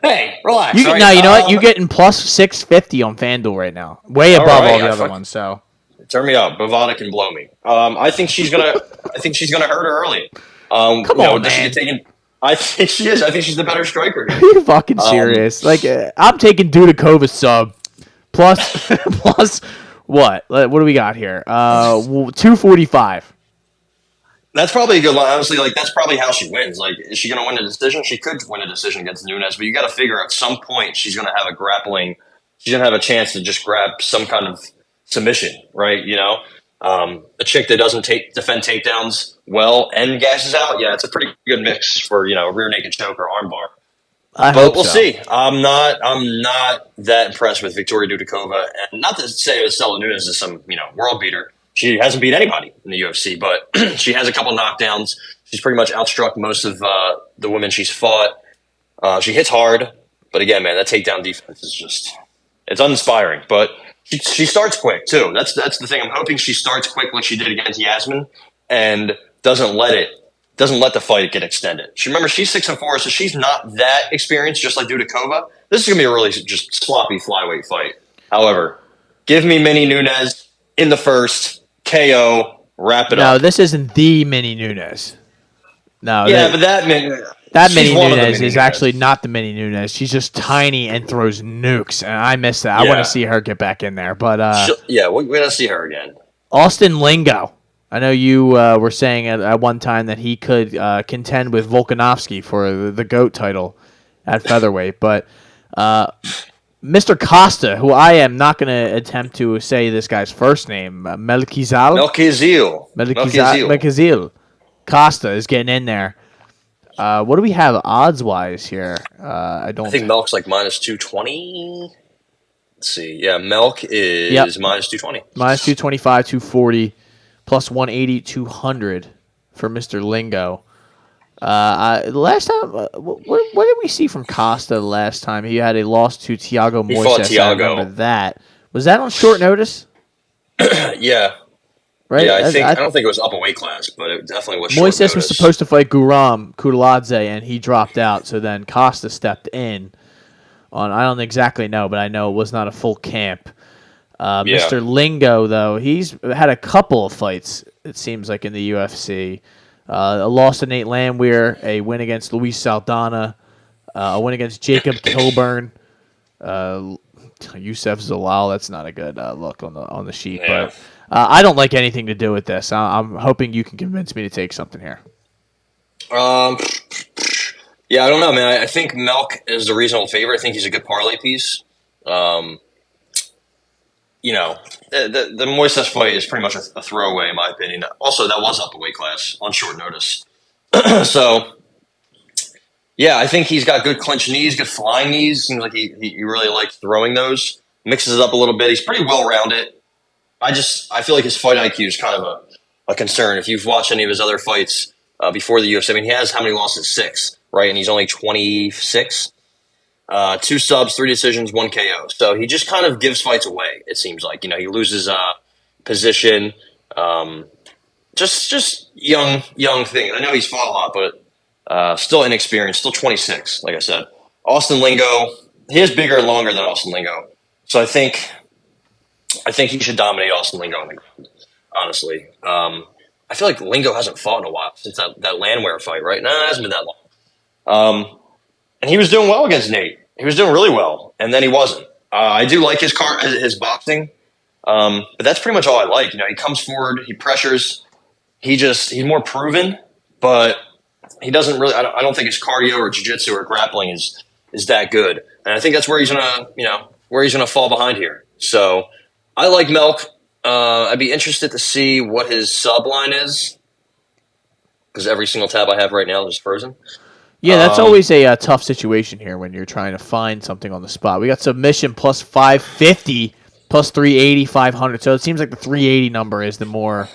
Hey, relax. You know what? You're getting plus 650 on FanDuel right now, way above all the other ones. So turn me up. Bovada can blow me. I think she's gonna hurt her early. Come on, man. I think she is. I think she's the better striker. Are you fucking serious? I'm taking Dudikova sub plus. What do we got here? 245. That's probably a good line. Honestly, that's probably how she wins. Is she going to win a decision? She could win a decision against Nunes, but you got to figure at some point she's going to have she's going to have a chance to just grab some kind of submission, right? A chick that doesn't defend takedowns well and gashes out. Yeah, it's a pretty good mix for, a rear naked choke or armbar. But we'll see. I'm not that impressed with Victoria Dudikova, and not to say Estela Nunes is some world beater. She hasn't beat anybody in the UFC, but she has a couple knockdowns. She's pretty much outstruck most of the women she's fought. She hits hard, but again, man, that takedown defense is it's uninspiring. But she starts quick too. That's the thing. I'm hoping she starts quick like she did against Yasmin, and doesn't let the fight get extended. She's 6-4, so she's not that experienced, just like Dudikova. This is going to be a really just sloppy flyweight fight. However, give me Mini Nunes in the first, KO, wrap it up. No, this isn't the Mini Nunes. No. Yeah, but that Mini Nunes is actually not the Mini Nunes. She's just tiny and throws nukes, and I miss that. I want to see her get back in there. But we're going to see her again. Austin Lingo. I know you were saying at one time that he could contend with Volkanovski for the GOAT title at featherweight, but Mr. Costa, who I am not going to attempt to say this guy's first name, Melchizedek Costa is getting in there. What do we have odds-wise here? I think Melk's minus 220. Let's see. Yeah, Melk is minus 220. Minus 225, 240. Plus 180, 200 for Mr. Lingo. Last time, what did we see from Costa last time? He had a loss to Thiago Moises. I remember that. Was that on short notice? Yeah. right? Yeah, I don't think it was up a weight class, but it definitely was short Moises notice. was supposed to fight Guram Kudladze, and he dropped out. So then Costa stepped in on, I don't exactly know, but I know it was not a full camp. Mr. Lingo, though, he's had a couple of fights, it seems like, in the UFC. A loss to Nate Landwehr, a win against Luis Saldana, a win against Jacob Kilburn. Youssef Zalal, that's not a good look on the sheet. Yeah. But I don't like anything to do with this. I'm hoping you can convince me to take something here. Yeah, I don't know, man. I think Melk is the reasonable favorite. I think he's a good parlay piece. You know, the Moises fight is pretty much a throwaway, in my opinion. Also, that was up a weight class on short notice. So, yeah, I think he's got good clinch knees, good flying knees. Seems like he really likes throwing those. Mixes it up a little bit. He's pretty well-rounded. I feel like his fight IQ is kind of a concern. If you've watched any of his other fights before the UFC, I mean, he has how many losses? 6, right? And he's only 26. 2 subs, 3 decisions, 1 KO. So he just kind of gives fights away, it seems like. You know, he loses position. Just young thing. I know he's fought a lot, but still inexperienced, still 26, like I said. Austin Lingo, he is bigger and longer than Austin Lingo. So I think he should dominate Austin Lingo on the ground, honestly. I feel like Lingo hasn't fought in a while since that Landwehr fight, right? No, it hasn't been that long. And he was doing well against Nate. He was doing really well, and then he wasn't. I do like his boxing, but that's pretty much all I like. You know, he comes forward, he pressures. He's more proven, but he doesn't really. I don't think his cardio or jiu-jitsu or grappling is that good, and I think that's where he's gonna fall behind here. So I like Melk. I'd be interested to see what his sub line is, because every single tab I have right now is frozen. Yeah, that's always a tough situation here when you're trying to find something on the spot. We got submission plus 550, plus 380, 500. So it seems like the 380 number is the more.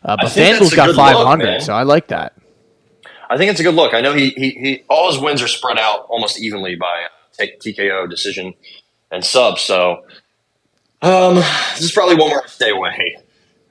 But FanDuel's got 500, look, so I like that. I think it's a good look. I know he all his wins are spread out almost evenly by TKO, decision, and sub. So this is probably one more to stay away.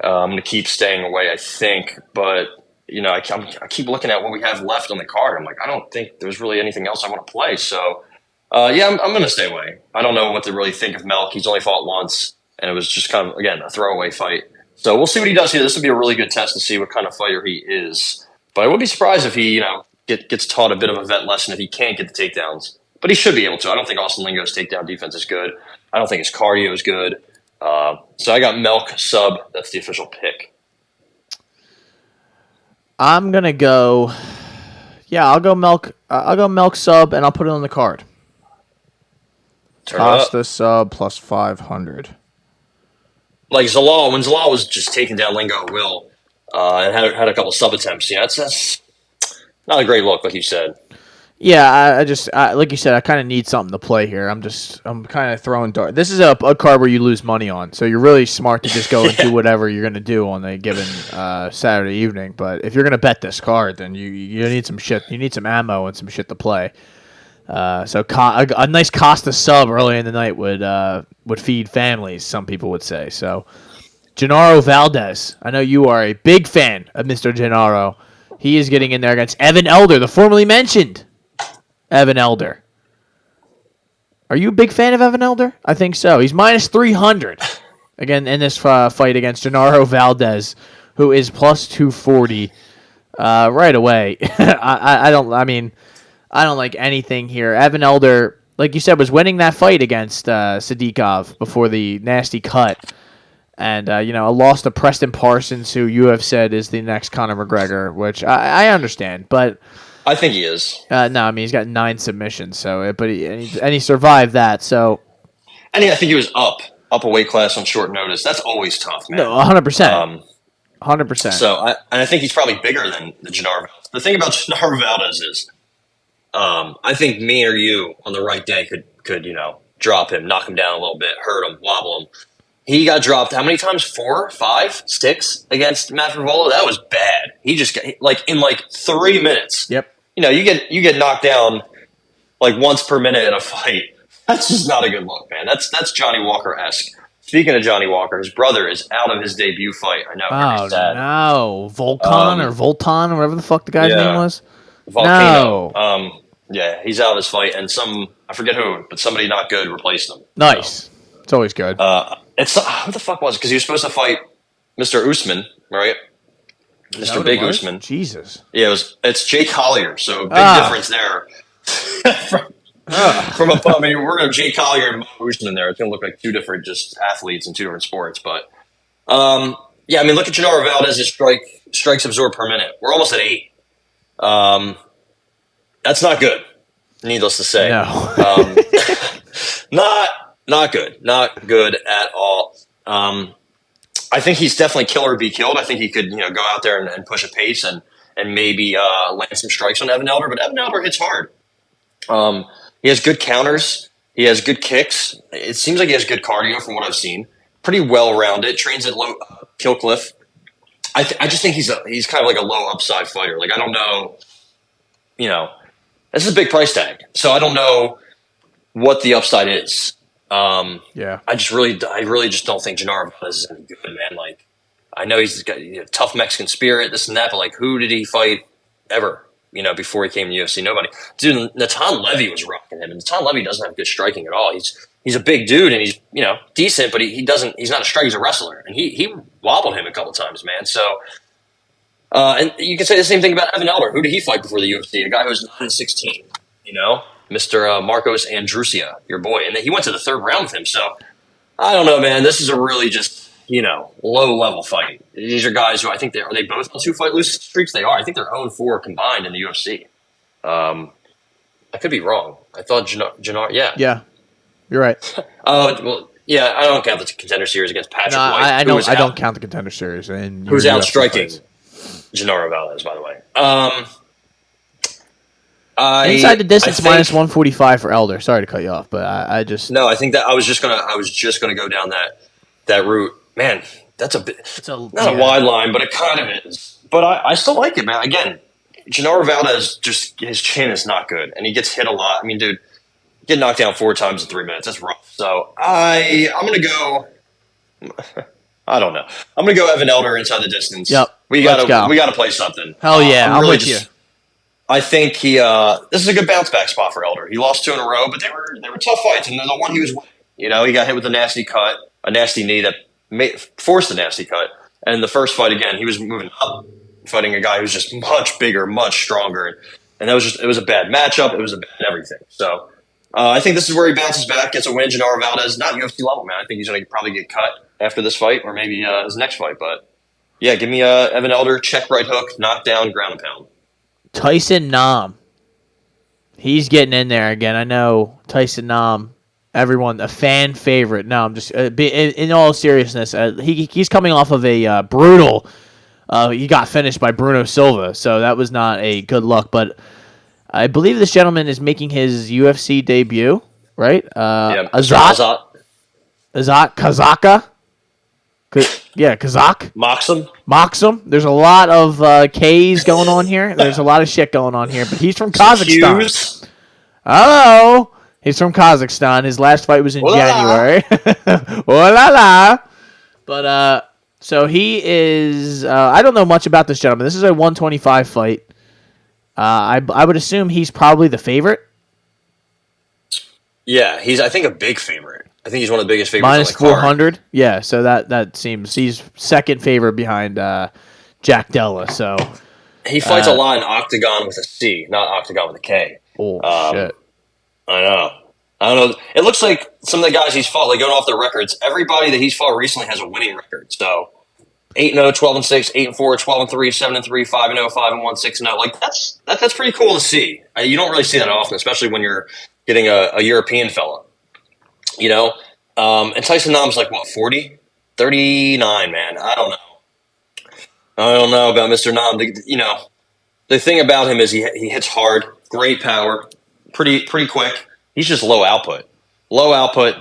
I'm going to keep staying away, I think, but. You know, I keep looking at what we have left on the card. I'm like, I don't think there's really anything else I want to play. So, yeah, I'm going to stay away. I don't know what to really think of Melk. He's only fought once, and it was just kind of, again, a throwaway fight. So we'll see what he does here. This will be a really good test to see what kind of fighter he is. But I would be surprised if he, gets taught a bit of a vet lesson if he can't get the takedowns. But he should be able to. I don't think Austin Lingo's takedown defense is good. I don't think his cardio is good. So I got Melk sub. That's the official pick. I'm gonna go. Yeah, I'll go Melk. I'll go Melk sub, and I'll put it on the card. Costa sub plus 500. Like Zalal, when Zalal was just taking down Lingo at will, and had a couple sub attempts. Yeah, that's not a great look, like you said. Yeah, I just like you said, I kind of need something to play here. I'm kind of throwing dart. This is a card where you lose money on, so you're really smart to just go and do whatever you're going to do on a given Saturday evening. But if you're going to bet this card, then you need some shit. You need some ammo and some shit to play. So a nice Costa sub early in the night would feed families. Some people would say. So Genaro Valdez, I know you are a big fan of Mr. Genaro. He is getting in there against Evan Elder, the formerly mentioned Evan Elder. Are you a big fan of Evan Elder? I think so. He's minus 300 again in this fight against Genaro Valdez, who is plus 240 right away. I don't like anything here. Evan Elder, like you said, was winning that fight against Sadikov before the nasty cut. And, a loss to Preston Parsons, who you have said is the next Conor McGregor, which I understand, but... I think he is. No, I mean, he's got 9 submissions, but he survived that, so... I think he was up a weight class on short notice. That's always tough, man. No, 100%. 100%. So, I think he's probably bigger than the Genaro Valdez. The thing about Genaro Valdez is, I think me or you on the right day could drop him, knock him down a little bit, hurt him, wobble him. He got dropped how many times? 4, 5, 6 against Matt Frivola? That was bad. He just got in 3 minutes. Yep. You get knocked down once per minute in a fight. That's just not a good look, man. That's Johnny Walker-esque. Speaking of Johnny Walker, his brother is out of his debut fight. I know. Oh, sad. no. Volcon or Volton or whatever the fuck the guy's name was? Volcano. No. Yeah, he's out of his fight, and I forget who, but somebody not good replaced him. Nice. So, it's always good. It's who the fuck was it? Because he was supposed to fight Mr. Usman, right? Mr. Big Usman. Jesus. Yeah, it's Jake Collier, so big difference there. From I mean, we're going to Jake Collier and Mo Usman there. It's going to look like two different just athletes in two different sports. But, yeah, I mean, look at Genaro Valdez's strikes absorbed per minute. We're almost at 8. That's not good, needless to say. No. Not good. Not good at all. I think he's definitely kill or be killed. I think he could, go out there and push a pace and maybe land some strikes on Evan Elder. But Evan Elder hits hard. He has good counters. He has good kicks. It seems like he has good cardio from what I've seen. Pretty well-rounded. Trains at low kill cliff. I just think he's kind of like a low upside fighter. Like, I don't know, this is a big price tag. So I don't know what the upside is. Yeah. I really just don't think Genaro Valdez is any good, man. Like, I know he's got a tough Mexican spirit, this and that, but like, who did he fight ever? Before he came to UFC, nobody. Dude, Natan Levy was rocking him, and Natan Levy doesn't have good striking at all. He's a big dude, and he's decent, but he's not a striker. He's a wrestler, and he wobbled him a couple times, man. So, and you can say the same thing about Evan Elder. Who did he fight before the UFC? A guy who was 9-16, Mr. Marcos Andrusia, your boy, and he went to the 3rd round with him. So, I don't know, man. This is a really just low level fight. These are guys who I think are they both on 2 fight losing streaks? They are. I think they're 0-4 combined in the UFC. I could be wrong. I thought Genaro, yeah. Yeah, you're right. Well, yeah, I don't count the contender series against Patrick White. I don't count the contender series. And who's out striking Genaro Valdez, by the way. Inside the distance, minus 145 for Elder. Sorry to cut you off, but I just I think that I was just gonna go down that route. Man, that's a wide line, but it kind of is. But I still like it, man. Again, Genaro Valdez, just his chin is not good, and he gets hit a lot. I mean, dude, get knocked down 4 times in 3 minutes. That's rough. So I'm gonna go. I don't know. I'm gonna go Evan Elder inside the distance. Yep. We gotta play something. Hell yeah, I'm with you. I think this is a good bounce back spot for Elder. He lost 2 in a row, but they were tough fights, and the one he was winning. He got hit with a nasty cut, a nasty knee that forced a nasty cut. And the first fight, again, he was moving up, fighting a guy who's just much bigger, much stronger. And it was a bad matchup. It was a bad everything. So I think this is where he bounces back, gets a win. Genaro Valdez, not UFC level, man. I think he's going to probably get cut after this fight or maybe his next fight. But yeah, give me Evan Elder, check right hook, knockdown, ground and pound. Tyson Nam. He's getting in there again. I know Tyson Nam. Everyone, a fan favorite. No, I'm just in all seriousness. He's coming off of a brutal. He got finished by Bruno Silva, so that was not a good look. But I believe this gentleman is making his UFC debut, right? Azat Kazaka. Kazak. Maxim. There's a lot of K's going on here. There's a lot of shit going on here. But he's from Kazakhstan. Hello. He's from Kazakhstan. His last fight was in January. Oh la la! But so he is. I don't know much about this gentleman. This is a 125 fight. I would assume he's probably the favorite. Yeah, he's. I think a big favorite. I think he's one of the biggest favorites. Minus 400. Yeah, so that seems he's second favorite behind Jack Della. So he fights a lot in octagon with a C, not octagon with a K. Oh shit. I don't know. It looks like some of the guys he's fought, like going off their records, everybody that he's fought recently has a winning record. So 8-0, 12-6, 8-4, 12-3, 7-3, 5-0, 5-1, 6-0. Like that's pretty cool to see. You don't really see that often, especially when you're getting a European fella. And Tyson Nam's like what, 40? 39, man. I don't know about Mr. Nam. The thing about him is he hits hard, great power. Pretty quick. He's just low output,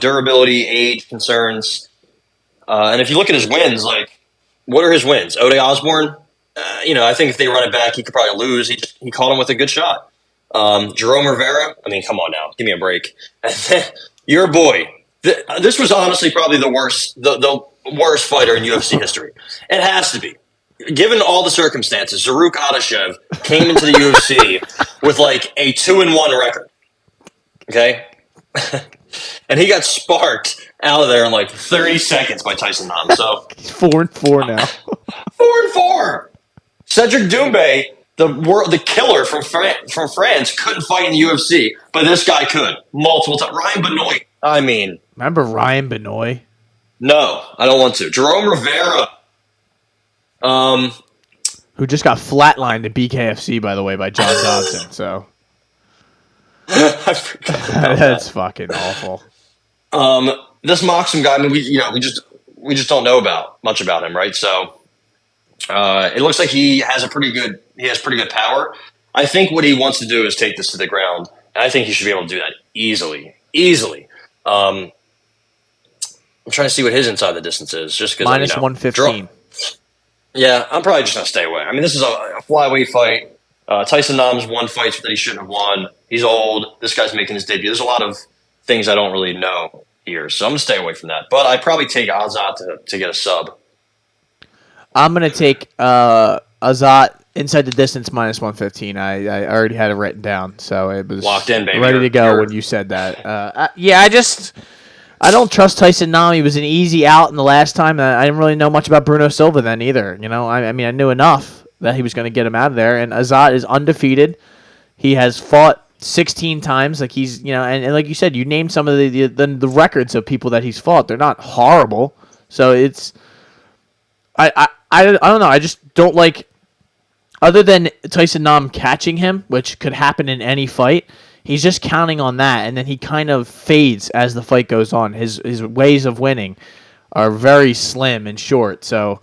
durability, age concerns, and if you look at his wins, like what are his wins? Ode Osborne, I think if they run it back, he could probably lose. He caught him with a good shot. Jerome Rivera, I mean, come on now, give me a break. Your boy This was honestly probably the worst fighter in UFC history. It has to be. Given all the circumstances, Zaruk Adashev came into the UFC with like a 2-1 record. Okay? And he got sparked out of there in like 30 seconds by Tyson Nam. So He's 4-4 now. 4-4. Cedric Doumbé, the killer from France, couldn't fight in the UFC, but this guy could multiple times. Ryan Benoit. I mean, Remember Ryan Benoit? no, I don't want to. Jerome Rivera. Who just got flatlined at BKFC, by the way, by John Dodson. So I forgot about that's fucking awful. This Moxham guy. I mean, we just don't know much about him, right? So it looks like he has pretty good power. I think what he wants to do is take this to the ground, and I think he should be able to do that easily. I'm trying to see what his inside the distance is, just because Minus 115. Yeah, I'm probably just gonna stay away. I mean, this is a flyweight fight. Tyson Nam's won fights that he shouldn't have won. He's old. This guy's making his debut. There's a lot of things I don't really know here, so I'm gonna stay away from that. But I'd probably take Azat to get a sub. I'm going to take Azat inside the distance minus 115. I already had it written down, so it was Locked in, baby. ready to go when you said that. I don't trust Tyson Nam. He was an easy out in the last time. I didn't really know much about Bruno Silva then either. You know, I mean, I knew enough that he was going to get him out of there. And Azat is undefeated. He has fought 16 times. Like he's, and like you said, you named some of the records of people that he's fought. They're not horrible. So it's, I don't know. I just don't like, other than Tyson Nam catching him, which could happen in any fight. He's just counting on that, and then he kind of fades as the fight goes on. His ways of winning are very slim and short. So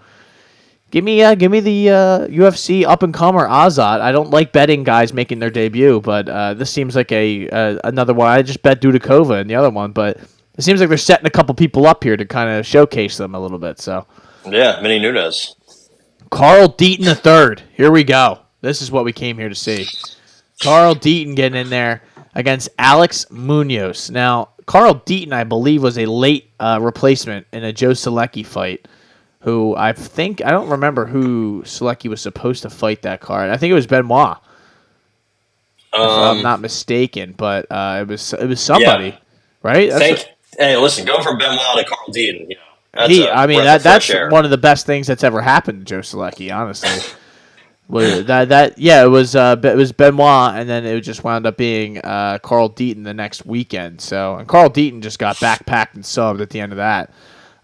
give me the UFC up and comer Azat. I don't like betting guys making their debut, but this seems like another one. I just bet Dudakova in the other one, but it seems like they're setting a couple people up here to kind of showcase them a little bit. So yeah, Mini Nunes. Carl Deaton III. Here we go. This is what we came here to see. Carl Deaton getting in there against Alex Munoz. Now, Carl Deaton, I believe, was a late replacement in a Joe Selecki fight, who I don't remember who Selecki was supposed to fight that card. I think it was Benoit, if I'm not mistaken, but it was somebody, right? Hey, listen, going from Benoit to Carl Deaton, that's one of the best things that's ever happened to Joe Selecki, honestly. It was Benoit, and then it just wound up being Carl Deaton the next weekend. And Carl Deaton just got backpacked and subbed at the end of that.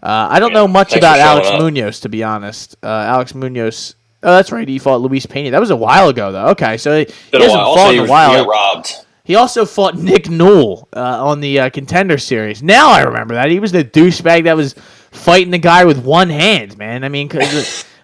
I don't know much about Alex Munoz, to be honest. Alex Munoz, oh, that's right, he fought Luis Pena. That was a while ago, though. Okay, so he hasn't fought in a while. He got robbed. He also fought Nick Newell on the Contender Series. Now I remember that. He was the douchebag that was fighting the guy with one hand, man. I mean,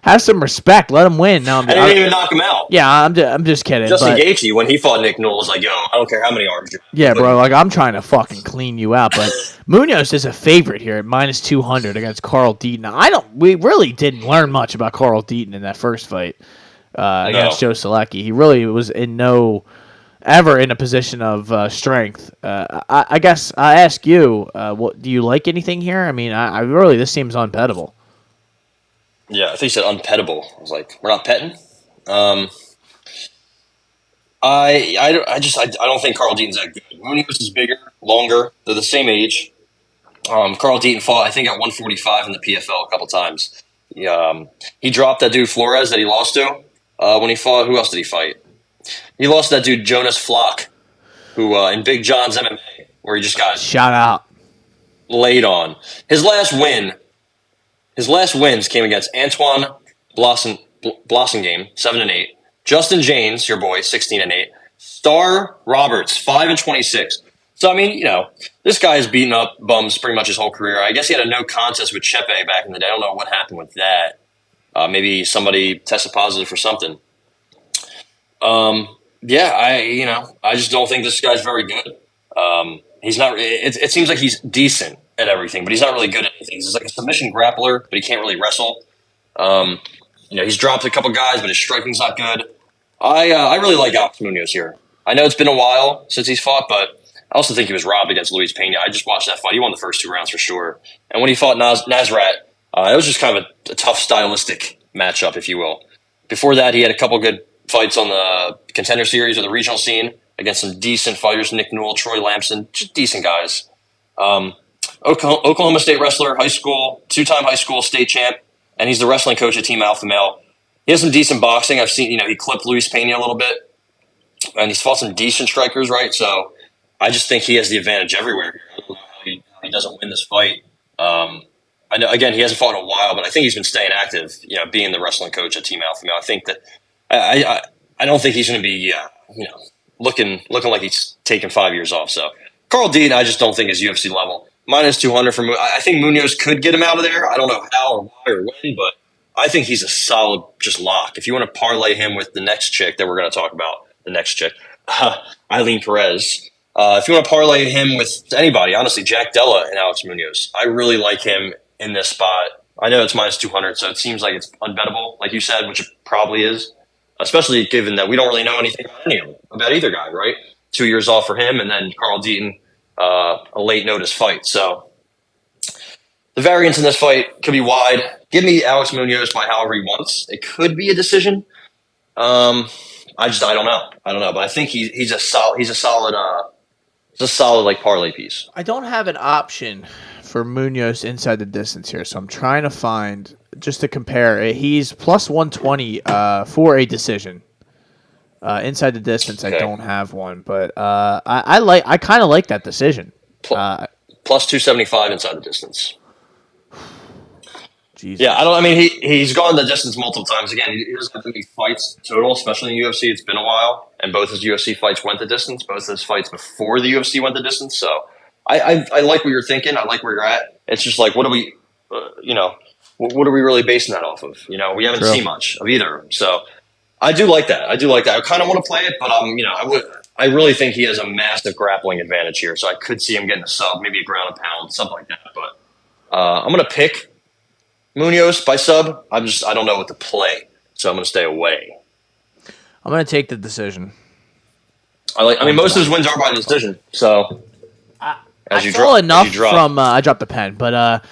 have some respect. Let him win. No, I didn't even knock him out. Yeah, I'm just kidding. Justin Gaethje, when he fought Nick Newell, was like, yo, I don't care how many arms you have. Yeah, bro, like I'm trying to fucking clean you out. But Munoz is a favorite here at minus 200 against Carl Deaton. We really didn't learn much about Carl Deaton in that first fight against Joe Selecki. He really was ever in a position of strength. I guess I ask you, what do you like anything here? I mean, I really, this seems unbettable. Yeah, I think you said unpettable. I was like, we're not petting. I don't think Carl Deaton's that good. Munoz is bigger, longer. They're the same age. Carl Deaton fought, I think, at 145 in the PFL a couple times. He dropped that dude Flores that he lost to when he fought. Who else did he fight? He lost to that dude Jonas Flock, who in Big John's MMA, where he just got shout out laid on. His last wins came against Antoine Blossingame, 7-8. Justin James, your boy, 16-8. Star Roberts, 5-26. So I mean, this guy has beaten up bums pretty much his whole career. I guess he had a no contest with Chepe back in the day. I don't know what happened with that. Maybe somebody tested positive for something. I just don't think this guy's very good. He's not. It seems like he's decent at everything, but he's not really good at anything. He's like a submission grappler, but he can't really wrestle. He's dropped a couple guys, but his striking's not good. I really like Alex Munoz here. I know it's been a while since he's fought, but I also think he was robbed against Luis Pena. I just watched that fight. He won the first 2 rounds for sure. And when he fought Nasrat, it was just kind of a tough stylistic matchup, if you will. Before that, he had a couple good fights on the contender series or the regional scene against some decent fighters, Nick Newell, Troy Lampson, just decent guys. Oklahoma State wrestler, two-time high school state champ, and he's the wrestling coach at Team Alpha Male. He has some decent boxing. I've seen, he clipped Luis Pena a little bit, and he's fought some decent strikers, right? So I just think he has the advantage everywhere. I don't know how he doesn't win this fight. I know, again, he hasn't fought in a while, but I think he's been staying active, being the wrestling coach at Team Alpha Male. I think that I don't think he's going to be, looking like he's taken 5 years off. So Carl Dean, I just don't think is UFC level. Minus 200 for I think Munoz could get him out of there. I don't know how or why or when, but I think he's a solid just lock. If you want to parlay him with the next chick that we're going to talk about, Eileen Perez. If you want to parlay him with anybody, honestly, Jack Della and Alex Munoz. I really like him in this spot. I know it's minus 200, so it seems like it's unbettable, like you said, which it probably is, especially given that we don't really know anything about either guy, right? 2 years off for him, and then Carl Deaton, a late notice fight. So the variance in this fight could be wide. Give me Alex Munoz by however he wants. It could be a decision. I don't know. But I think he's a solid like parlay piece. I don't have an option for Munoz inside the distance here, so I'm trying to find just to compare. He's plus 120 for a decision. Inside the distance, okay. I don't have one, but I kind of like that decision. Plus 275 inside the distance. Jesus. Yeah, he's gone the distance multiple times. Again, he doesn't have many fights total, especially in UFC. It's been a while, and both his UFC fights went the distance. Both his fights before the UFC went the distance. So I like what you're thinking. I like where you're at. It's just like, what are we, what are we really basing that off of? We haven't seen much of either of them. So I do like that. I kind of want to play it, but I really think he has a massive grappling advantage here. So I could see him getting a sub, maybe a ground and pound, something like that. But I'm going to pick Munoz by sub. I don't know what to play, so I'm going to stay away. I'm going to take the decision. Most of his wins are by decision. So I dropped the pen, but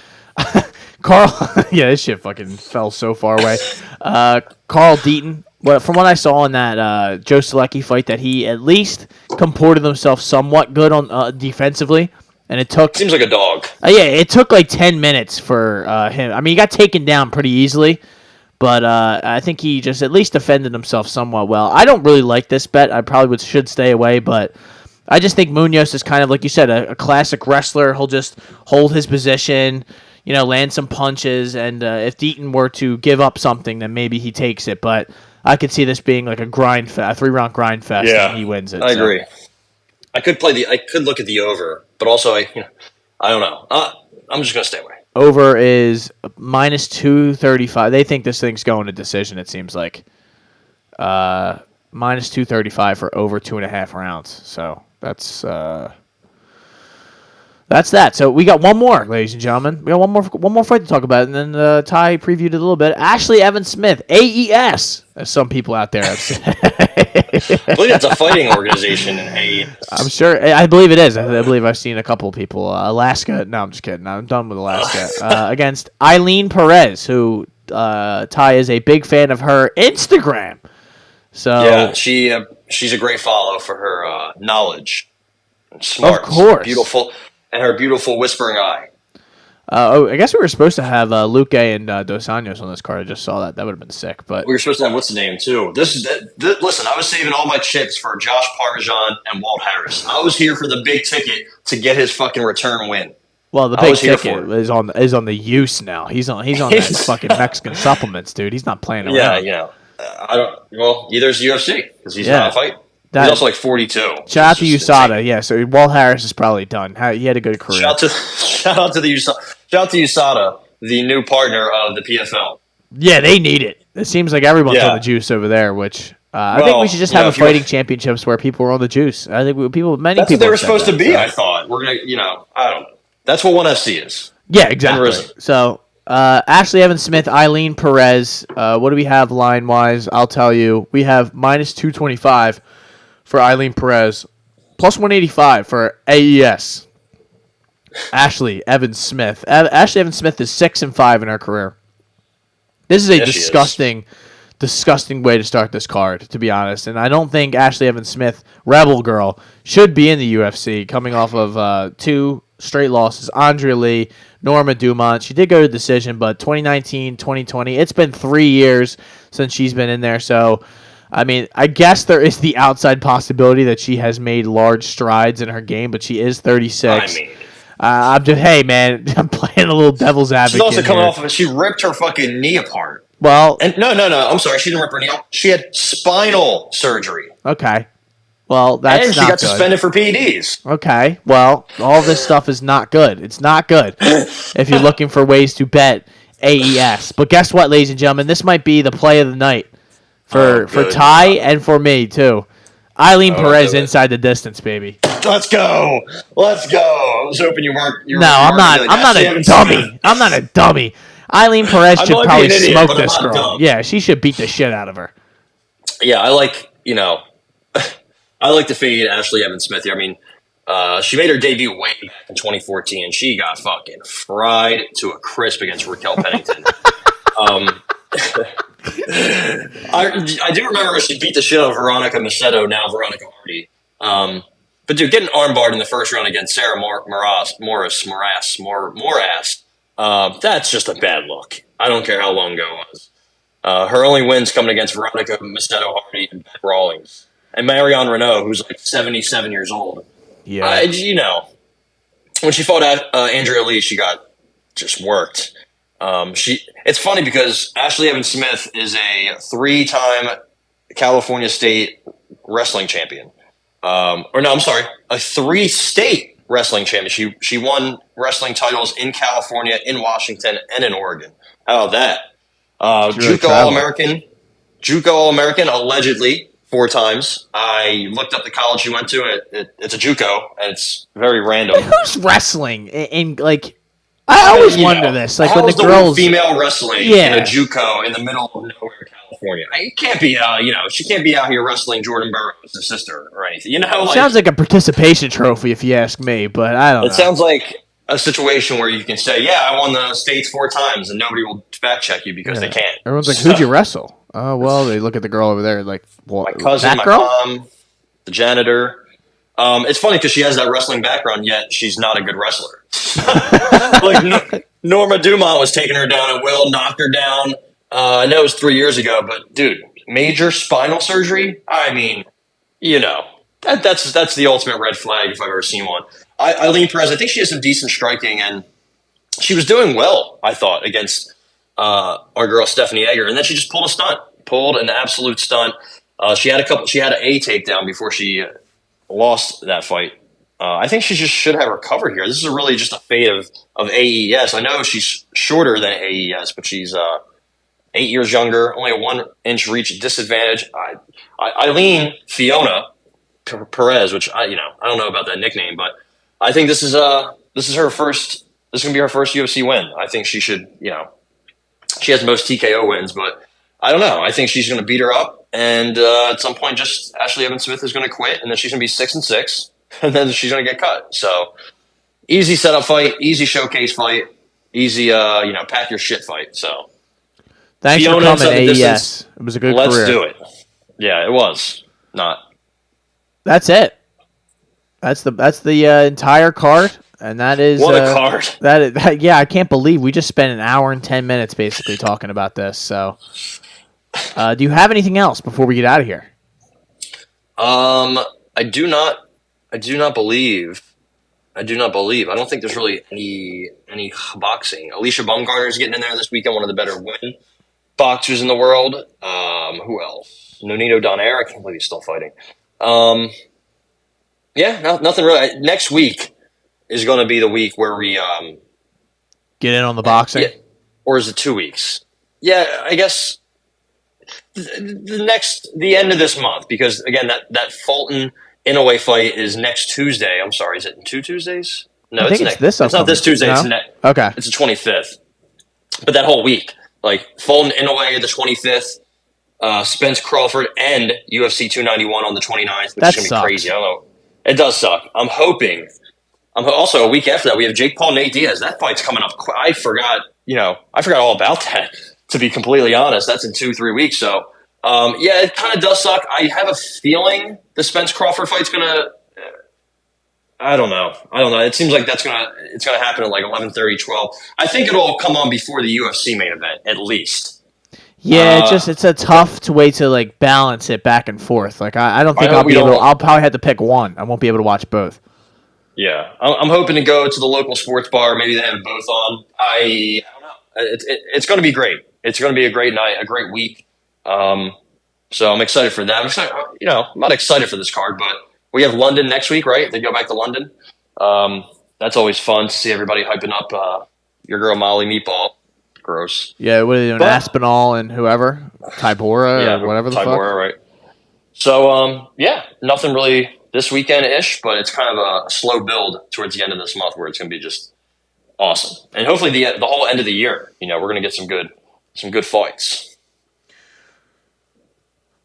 Carl, yeah, this shit fucking fell so far away. Carl Deaton. Well, from what I saw in that Joe Selecki fight, that he at least comported himself somewhat good on defensively, and it took seems like a dog. It took like 10 minutes for him. He got taken down pretty easily, but I think he just at least defended himself somewhat well. I don't really like this bet. I probably should stay away, but I just think Munoz is kind of, like you said, a classic wrestler. He'll just hold his position, land some punches, and if Deaton were to give up something, then maybe he takes it, but I could see this being like a 3-round grind fest, and he wins it. I agree. I could look at the over, but also I don't know. I'm just gonna stay away. Over is minus 235. They think this thing's going to decision. It seems like minus 235 for over 2.5 rounds. So that's that. So we got one more, ladies and gentlemen. We got one more fight to talk about, and then Ty previewed it a little bit. Ashley Evans Smith, AES, as some people out there have said. I believe that's a fighting organization in AES. I'm sure. I believe it is. I believe I've seen a couple of people. Alaska. No, I'm just kidding. I'm done with Alaska. Against Eileen Perez, who Ty is a big fan of her Instagram. So yeah, she's a great follow for her knowledge, and smart, of course, beautiful. And her beautiful whispering eye. I guess we were supposed to have Luque and Dos Anjos on this card. I just saw that. That would have been sick. But we were supposed to have, what's the name, too? Listen, I was saving all my chips for Josh Parmesan and Walt Harris. I was here for the big ticket to get his fucking return win. Well, the big ticket is on the use now. He's on that fucking Mexican supplements, dude. He's not playing around. Yeah, either is UFC, because he's not a fight. He's also like 42. Shout out to USADA. Yeah, so Walt Harris is probably done. He had a good career. Shout out to USADA, the new partner of the PFL. Yeah, they need it. It seems like everyone's on the juice over there, which I think we should just have a fighting championships where people are on the juice. I think many people. That's what they were supposed to be. I thought we're gonna, I don't know. That's what ONE FC is. Yeah, exactly. So Ashley Evans Smith, Eileen Perez. What do we have line wise? I'll tell you. We have minus 225. For Eileen Perez, Plus 185 for AES. Ashley Evans Smith. Ashley Evans Smith is 6-5 in her career. This is a disgusting way to start this card, to be honest. And I don't think Ashley Evans Smith, Rebel Girl, should be in the UFC, coming off of 2 straight losses. Andrea Lee, Norma Dumont. She did go to decision, but 2019, 2020, it's been 3 years since she's been in there. So, I mean, I guess there is the outside possibility that she has made large strides in her game, but she is 36. I mean, I'm just, hey, man, I'm playing a little devil's advocate. she's also coming here. off of it. She ripped her fucking knee apart. Well, And no. I'm sorry. She didn't rip her knee off. She had spinal surgery. okay. Well, that's And she not got good. suspended for PEDs. Okay. Well, all this stuff is not good. It's not good if you're looking for ways to bet AES. But guess what, ladies and gentlemen? This might be the play of the night for Ty and for me, too. Eileen Perez inside the distance, baby. Let's go. I was hoping you weren't. No, I'm not. I'm not a dummy. I'm not a dummy. Eileen Perez I should might be probably an idiot, smoke but I'm this not girl. dumb. Yeah, she should beat the shit out of her. Yeah, I like to fade Ashley Evans Smith here. I mean, she made her debut way back in 2014, and she got fucking fried to a crisp against Raquel Pennington. I do remember she beat the shit out of Veronica Macedo, now Veronica Hardy. But dude, getting armbarred in the first round against Sarah Moras, that's just a bad look. I don't care how long ago it was. Her only wins coming against Veronica Macedo Hardy and Beth Rawlings. And Marion Renault, who's like 77 years old. Yeah. When she fought Andrea Lee, she got just worked. It's funny because Ashley Evans Smith is a 3-time California State wrestling champion. A 3-state wrestling champion. She won wrestling titles in California, in Washington, and in Oregon. How about that? JUCO All-American, allegedly 4 times. I looked up the college she went to. It's a JUCO, and it's very random. Who's wrestling in like? I always wonder this. Like when the girls, female wrestling in a JUCO in the middle of nowhere, California. It can't be. She can't be out here wrestling Jordan Burroughs' sister or anything. Sounds like a participation trophy, if you ask me. But I don't know. It sounds like a situation where you can say, "Yeah, I won the states 4 times," and nobody will fact check you because they can't. Everyone's like, "Who'd you wrestle?" Oh, well, they look at the girl over there like, "What?" My cousin, my mom, the janitor. It's funny because she has that wrestling background, yet she's not a good wrestler. Norma Dumont was taking her down at will, knocked her down. I know it was 3 years ago, but dude, major spinal surgery. I mean, that's the ultimate red flag if I've ever seen one. Eileen Perez, I think she has some decent striking, and she was doing well, I thought, against our girl Stephanie Egger, and then she just pulled an absolute stunt. She had an A takedown before she lost that fight. I think she just should have recovered here. This is really just a fate of AES. I know she's shorter than AES, but she's 8 years younger, only a 1-inch reach disadvantage. Eileen Fiona Perez, which I don't know about that nickname, but I think this is her first. This is gonna be her first UFC win. I think she should. She has the most TKO wins, but I don't know. I think she's gonna beat her up, and at some point, just Ashley Evans Smith is gonna quit, and then she's gonna be 6-6. And then she's going to get cut. So, easy setup fight, easy showcase fight, easy, pack your shit fight. So, thanks for coming, AES. It was a good career. Let's do it. Yeah, it was. Not. That's it. That's the entire card, and that is what a card. Yeah, I can't believe we just spent an hour and 10 minutes basically talking about this. So, do you have anything else before we get out of here? I do not believe. I don't think there's really any boxing. Alicia Baumgartner's getting in there this weekend, one of the better women boxers in the world. Who else? Nonito Donaire. I can't believe he's still fighting. Nothing really. Next week is going to be the week where we get in on the boxing. Or is it 2 weeks? Yeah, I guess the end of this month, because again that Fulton Inoue fight is next Tuesday. I'm sorry, is it in 2 Tuesdays? No, it's next. It's not this Tuesday. No? Okay. It's the 25th. But that whole week, like Fulton Inoue the 25th, Spence Crawford and UFC 291 on the 29th, which is going to be crazy. I don't know. It does suck. I'm hoping. I'm also a week after that we have Jake Paul, Nate Diaz. That fight's coming up. I forgot all about that. To be completely honest, that's in 2-3 weeks. So, yeah, it kind of does suck. I have a feeling the Spence Crawford fight's gonna. I don't know. It seems like it's gonna happen at like 11:30, 12. I think it'll come on before the UFC main event at least. Yeah, it's a tough to way to like balance it back and forth. Like I don't think I'll be able to. I'll probably have to pick one. I won't be able to watch both. Yeah, I'm hoping to go to the local sports bar. Maybe they have both on. I don't know. It's going to be great. It's going to be a great night, a great week. So I'm excited for that. I'm not excited for this card, but we have London next week, right? They go back to London. That's always fun to see everybody hyping up your girl Molly Meatball. Gross. Yeah, what are they doing? Aspinall and whoever, Tybora or whatever the fuck. Tybora, right? So yeah, nothing really this weekend-ish, but it's kind of a slow build towards the end of this month where it's going to be just awesome, and hopefully the whole end of the year. We're going to get some good fights.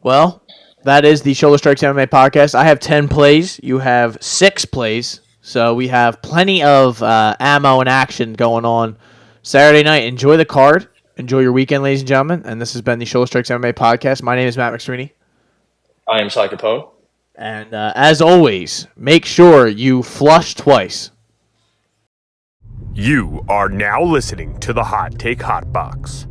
Well, that is the Shoulder Strikes MMA podcast. I have 10 plays. You have 6 plays. So we have plenty of ammo and action going on Saturday night. Enjoy the card. Enjoy your weekend, ladies and gentlemen. And this has been the Shoulder Strikes MMA podcast. My name is Matt McSweeney. I am Cy Capone. And as always, make sure you flush twice. You are now listening to the Hot Take Hot Box.